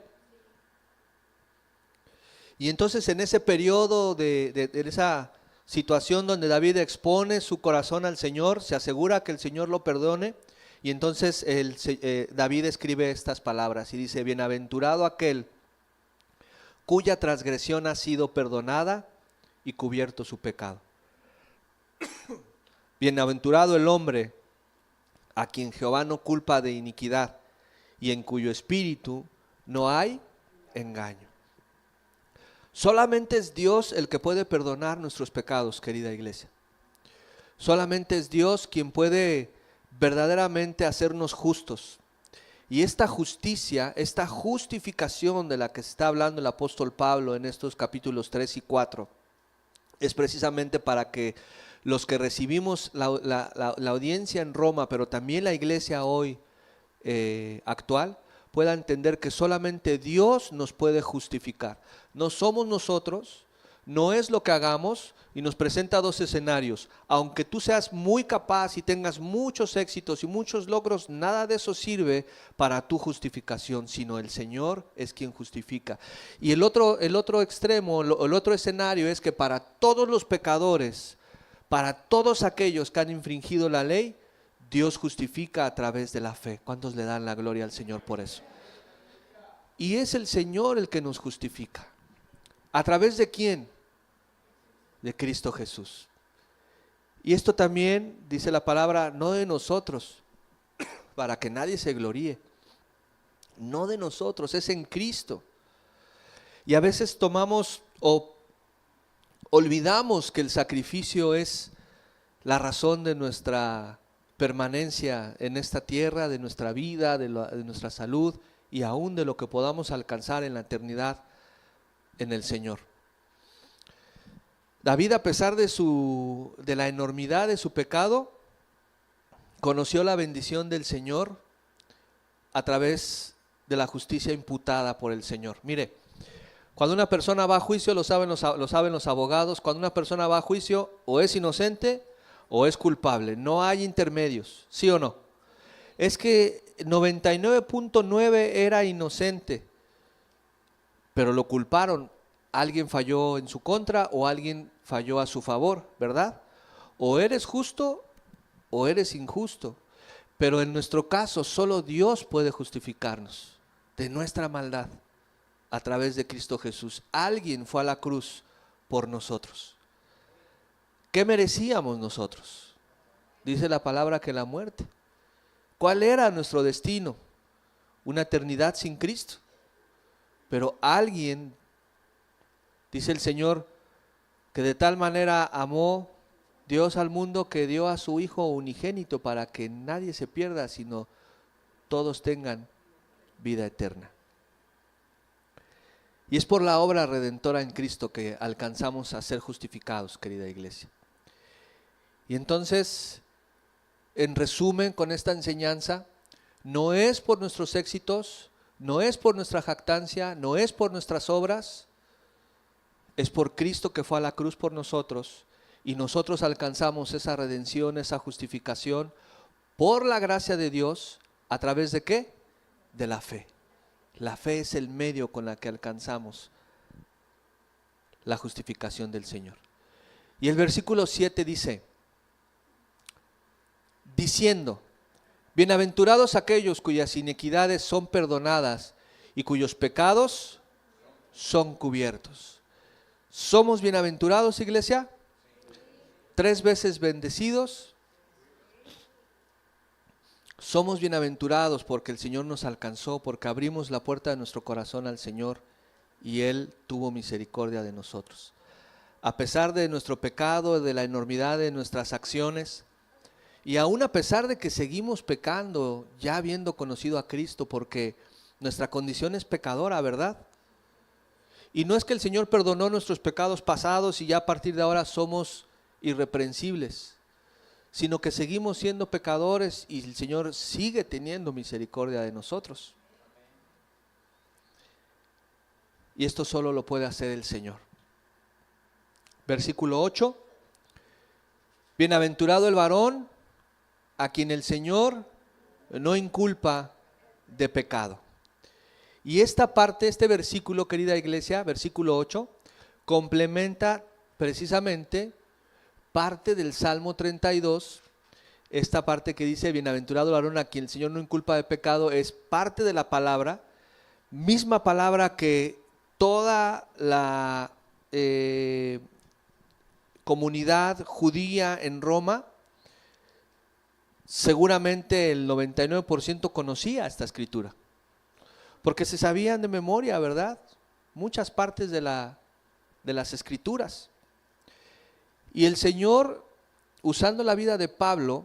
Y entonces en ese periodo de esa situación donde David expone su corazón al Señor, se asegura que el Señor lo perdone, y entonces David escribe estas palabras y dice: bienaventurado aquel cuya transgresión ha sido perdonada y cubierto su pecado. Bienaventurado el hombre a quien Jehová no culpa de iniquidad y en cuyo espíritu no hay engaño. Solamente es Dios el que puede perdonar nuestros pecados, querida iglesia. Solamente es Dios quien puede verdaderamente hacernos justos. Y esta justicia, esta justificación de la que está hablando el apóstol Pablo en estos capítulos 3 y 4, es precisamente para que los que recibimos la audiencia en Roma, pero también la iglesia hoy actual, pueda entender que solamente Dios nos puede justificar. No somos nosotros, no es lo que hagamos, y nos presenta dos escenarios. Aunque tú seas muy capaz y tengas muchos éxitos y muchos logros, nada de eso sirve para tu justificación, sino el Señor es quien justifica. Y el otro extremo, el otro escenario es que para todos los pecadores, para todos aquellos que han infringido la ley, Dios justifica a través de la fe. ¿Cuántos le dan la gloria al Señor por eso? Y es el Señor el que nos justifica. ¿A través de quién? De Cristo Jesús. Y esto también, dice la palabra, no de nosotros, para que nadie se gloríe. No de nosotros, es en Cristo. Y a veces tomamos o olvidamos que el sacrificio es la razón de nuestra permanencia en esta tierra, de nuestra vida, de nuestra salud y aún de lo que podamos alcanzar en la eternidad en el Señor. David, a pesar de la enormidad de su pecado, conoció la bendición del Señor a través de la justicia imputada por el Señor. Mire, cuando una persona va a juicio, lo saben los abogados, cuando una persona va a juicio o es inocente o es culpable, no hay intermedios, ¿sí o no? Es que 99.9 era inocente, pero lo culparon. Alguien falló en su contra o alguien falló a su favor, ¿verdad? O eres justo o eres injusto. Pero en nuestro caso solo Dios puede justificarnos de nuestra maldad a través de Cristo Jesús. Alguien fue a la cruz por nosotros. ¿Qué merecíamos nosotros? Dice la palabra que la muerte. ¿Cuál era nuestro destino? Una eternidad sin Cristo. Pero alguien, dice el Señor, que de tal manera amó Dios al mundo que dio a su Hijo unigénito para que nadie se pierda, sino todos tengan vida eterna. Y es por la obra redentora en Cristo que alcanzamos a ser justificados, querida iglesia. Y entonces, en resumen, con esta enseñanza, no es por nuestros éxitos, no es por nuestra jactancia, no es por nuestras obras, es por Cristo que fue a la cruz por nosotros y nosotros alcanzamos esa redención, esa justificación por la gracia de Dios. ¿A través de qué? De la fe. La fe es el medio con la que alcanzamos la justificación del Señor. Y el versículo 7 dice, diciendo, bienaventurados aquellos cuyas iniquidades son perdonadas y cuyos pecados son cubiertos. ¿Somos bienaventurados, iglesia? 3 veces bendecidos. Somos bienaventurados porque el Señor nos alcanzó, porque abrimos la puerta de nuestro corazón al Señor y Él tuvo misericordia de nosotros. A pesar de nuestro pecado, de la enormidad de nuestras acciones, y aún a pesar de que seguimos pecando, ya habiendo conocido a Cristo, porque nuestra condición es pecadora, ¿verdad? Y no es que el Señor perdonó nuestros pecados pasados y ya a partir de ahora somos irreprensibles. sino que seguimos siendo pecadores y el Señor sigue teniendo misericordia de nosotros. Y esto solo lo puede hacer el Señor. Versículo 8. Bienaventurado el varón a quien el Señor no inculpa de pecado. Y esta parte, este versículo, querida iglesia, versículo 8, complementa precisamente parte del Salmo 32. Esta parte que dice, bienaventurado el varón a quien el Señor no inculpa de pecado, es parte de la palabra, misma palabra que toda la comunidad judía en Roma, seguramente el 99% conocía esta escritura, porque se sabían de memoria, ¿verdad? Muchas partes de las escrituras. Y el Señor, usando la vida de Pablo,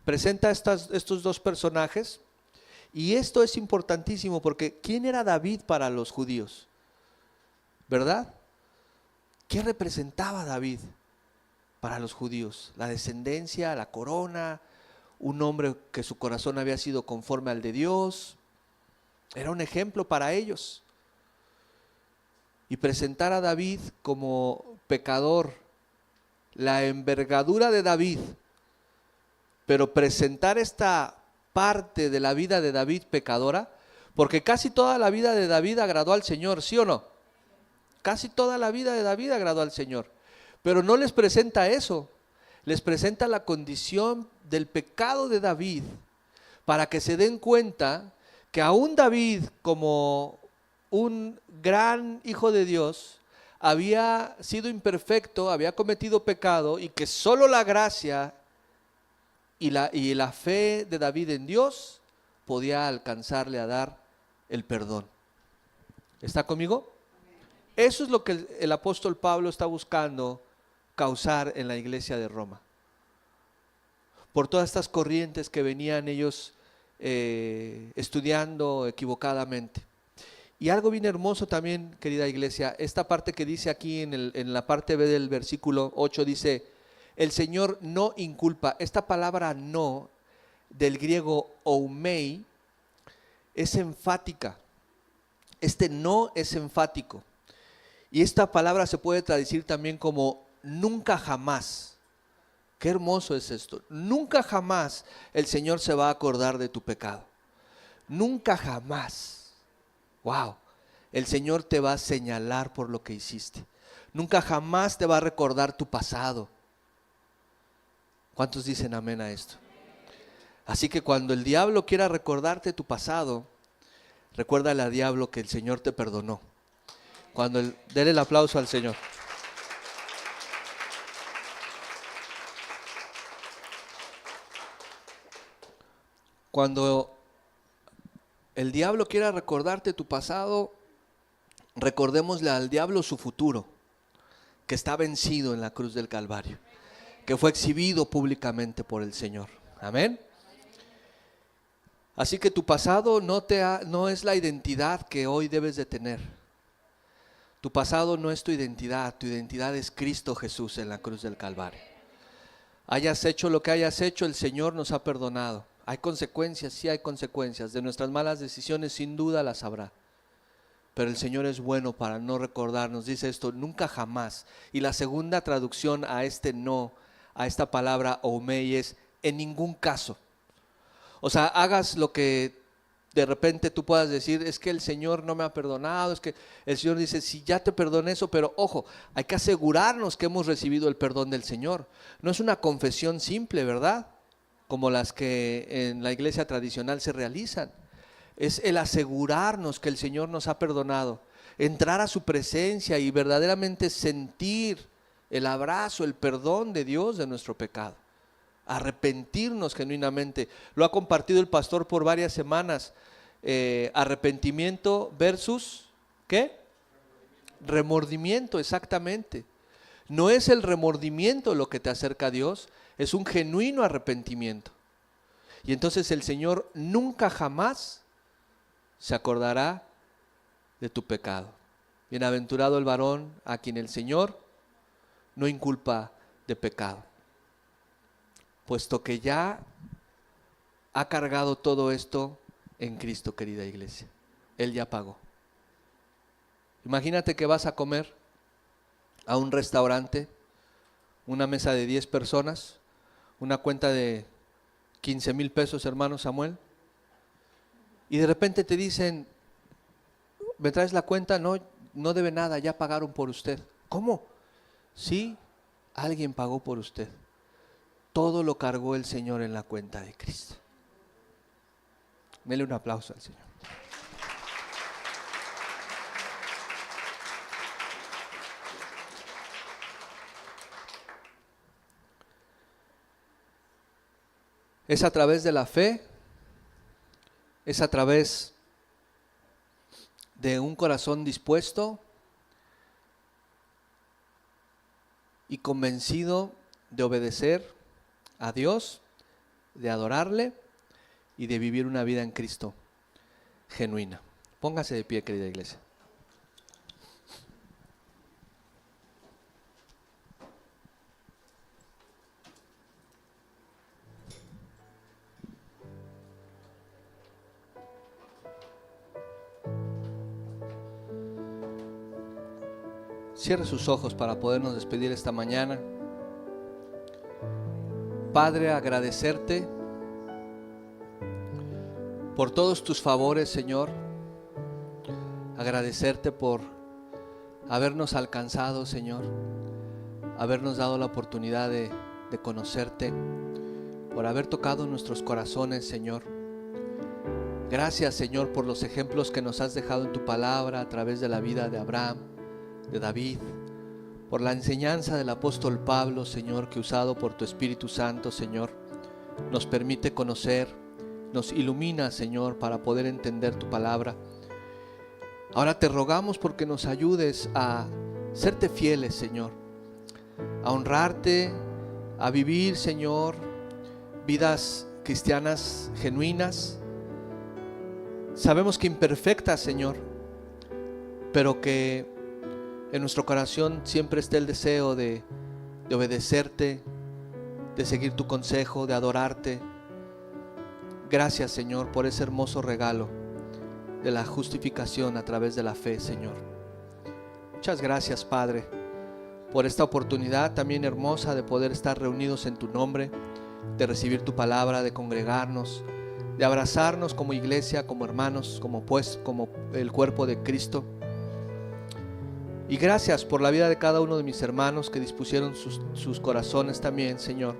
presenta estos dos personajes, y esto es importantísimo porque ¿quién era David para los judíos? ¿Verdad? ¿Qué representaba David para los judíos? La descendencia, la corona, un hombre que su corazón había sido conforme al de Dios. Era un ejemplo para ellos. Y presentar a David como pecador, la envergadura de David, pero presentar esta parte de la vida de David pecadora, porque casi toda la vida de David agradó al Señor, ¿sí o no? Casi toda la vida de David agradó al Señor, pero no les presenta eso, les presenta la condición del pecado de David, para que se den cuenta que aún David, como un gran hijo de Dios, había sido imperfecto, había cometido pecado, y que solo la gracia y la fe de David en Dios podía alcanzarle a dar el perdón. ¿Está conmigo? Eso es lo que el apóstol Pablo está buscando causar en la iglesia de Roma. Por todas estas corrientes que venían ellos estudiando equivocadamente. Y algo bien hermoso también, querida iglesia, esta parte que dice aquí en la parte B del versículo 8, dice, el Señor no inculpa. Esta palabra no, del griego oumei, es enfática. Este no es enfático. Y esta palabra se puede traducir también como nunca jamás. Qué hermoso es esto. Nunca jamás el Señor se va a acordar de tu pecado. Nunca jamás. Wow. El Señor te va a señalar por lo que hiciste. Nunca jamás te va a recordar tu pasado. ¿Cuántos dicen amén a esto? Así que cuando el diablo quiera recordarte tu pasado, recuérdale al diablo que el Señor te perdonó. Dele el aplauso al Señor. Cuando el diablo quiera recordarte tu pasado, recordémosle al diablo su futuro, que está vencido en la cruz del Calvario, que fue exhibido públicamente por el Señor. Amén. Así que tu pasado no es la identidad que hoy debes de tener. Tu pasado no es tu identidad es Cristo Jesús en la cruz del Calvario. Hayas hecho lo que hayas hecho, el Señor nos ha perdonado. Hay consecuencias, sí hay consecuencias. De nuestras malas decisiones sin duda las habrá. Pero el Señor es bueno para no recordarnos. Dice esto, nunca jamás. Y la segunda traducción a este no, a esta palabra oumei, es en ningún caso. O sea, hagas lo que de repente tú puedas decir, es que el Señor no me ha perdonado, es que el Señor dice, sí, ya te perdoné eso, pero ojo, hay que asegurarnos que hemos recibido el perdón del Señor. No es una confesión simple, ¿verdad? Como las que en la iglesia tradicional se realizan. Es el asegurarnos que el Señor nos ha perdonado, entrar a su presencia y verdaderamente sentir el abrazo, el perdón de Dios de nuestro pecado. Arrepentirnos genuinamente. Lo ha compartido el pastor por varias semanas. Arrepentimiento versus, ¿qué? Remordimiento, exactamente. No es el remordimiento lo que te acerca a Dios, es un genuino arrepentimiento. Y entonces el Señor nunca jamás se acordará de tu pecado. Bienaventurado el varón a quien el Señor no inculpa de pecado. puesto que ya ha cargado todo esto en Cristo, querida iglesia. Él ya pagó. Imagínate que vas a comer a un restaurante, una mesa de 10 personas, una cuenta de 15,000 pesos, hermano Samuel, y de repente te dicen, ¿me traes la cuenta? No, no debe nada, ya pagaron por usted. ¿Cómo? Sí, alguien pagó por usted. Todo lo cargó el Señor en la cuenta de Cristo. Dele un aplauso al Señor. Es a través de la fe, es a través de un corazón dispuesto y convencido de obedecer a Dios, de adorarle y de vivir una vida en Cristo genuina. Póngase de pie, querida iglesia. Cierre sus ojos para podernos despedir esta mañana. Padre, agradecerte por todos tus favores, Señor. Agradecerte por habernos alcanzado, Señor. Habernos dado la oportunidad de conocerte. Por haber tocado nuestros corazones, Señor. Gracias, Señor, por los ejemplos que nos has dejado en tu palabra a través de la vida de Abraham, de David, por la enseñanza del apóstol Pablo, Señor, que usado por tu Espíritu Santo, Señor, nos permite conocer, nos ilumina, Señor, para poder entender tu palabra. Ahora te rogamos porque nos ayudes a serte fieles, Señor, a honrarte, a vivir, Señor, vidas cristianas genuinas. Sabemos que imperfectas, Señor, pero que en nuestro corazón siempre está el deseo de obedecerte, de seguir tu consejo, de adorarte. Gracias, Señor, por ese hermoso regalo de la justificación a través de la fe, Señor. Muchas gracias, Padre, por esta oportunidad también hermosa de poder estar reunidos en tu nombre, de recibir tu palabra, de congregarnos, de abrazarnos como iglesia, como hermanos, como el cuerpo de Cristo. Y gracias por la vida de cada uno de mis hermanos que dispusieron sus corazones también, Señor.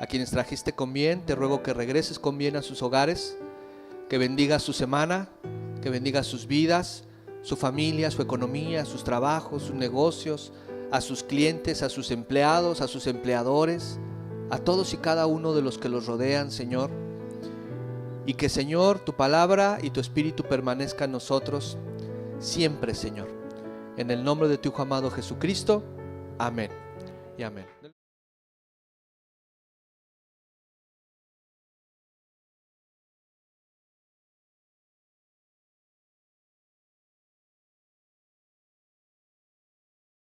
A quienes trajiste con bien, te ruego que regreses con bien a sus hogares, que bendigas su semana, que bendigas sus vidas, su familia, su economía, sus trabajos, sus negocios, a sus clientes, a sus empleados, a sus empleadores, a todos y cada uno de los que los rodean, Señor. Y que, Señor, tu palabra y tu Espíritu permanezcan en nosotros siempre, Señor. En el nombre de tu Hijo amado Jesucristo. Amén y amén.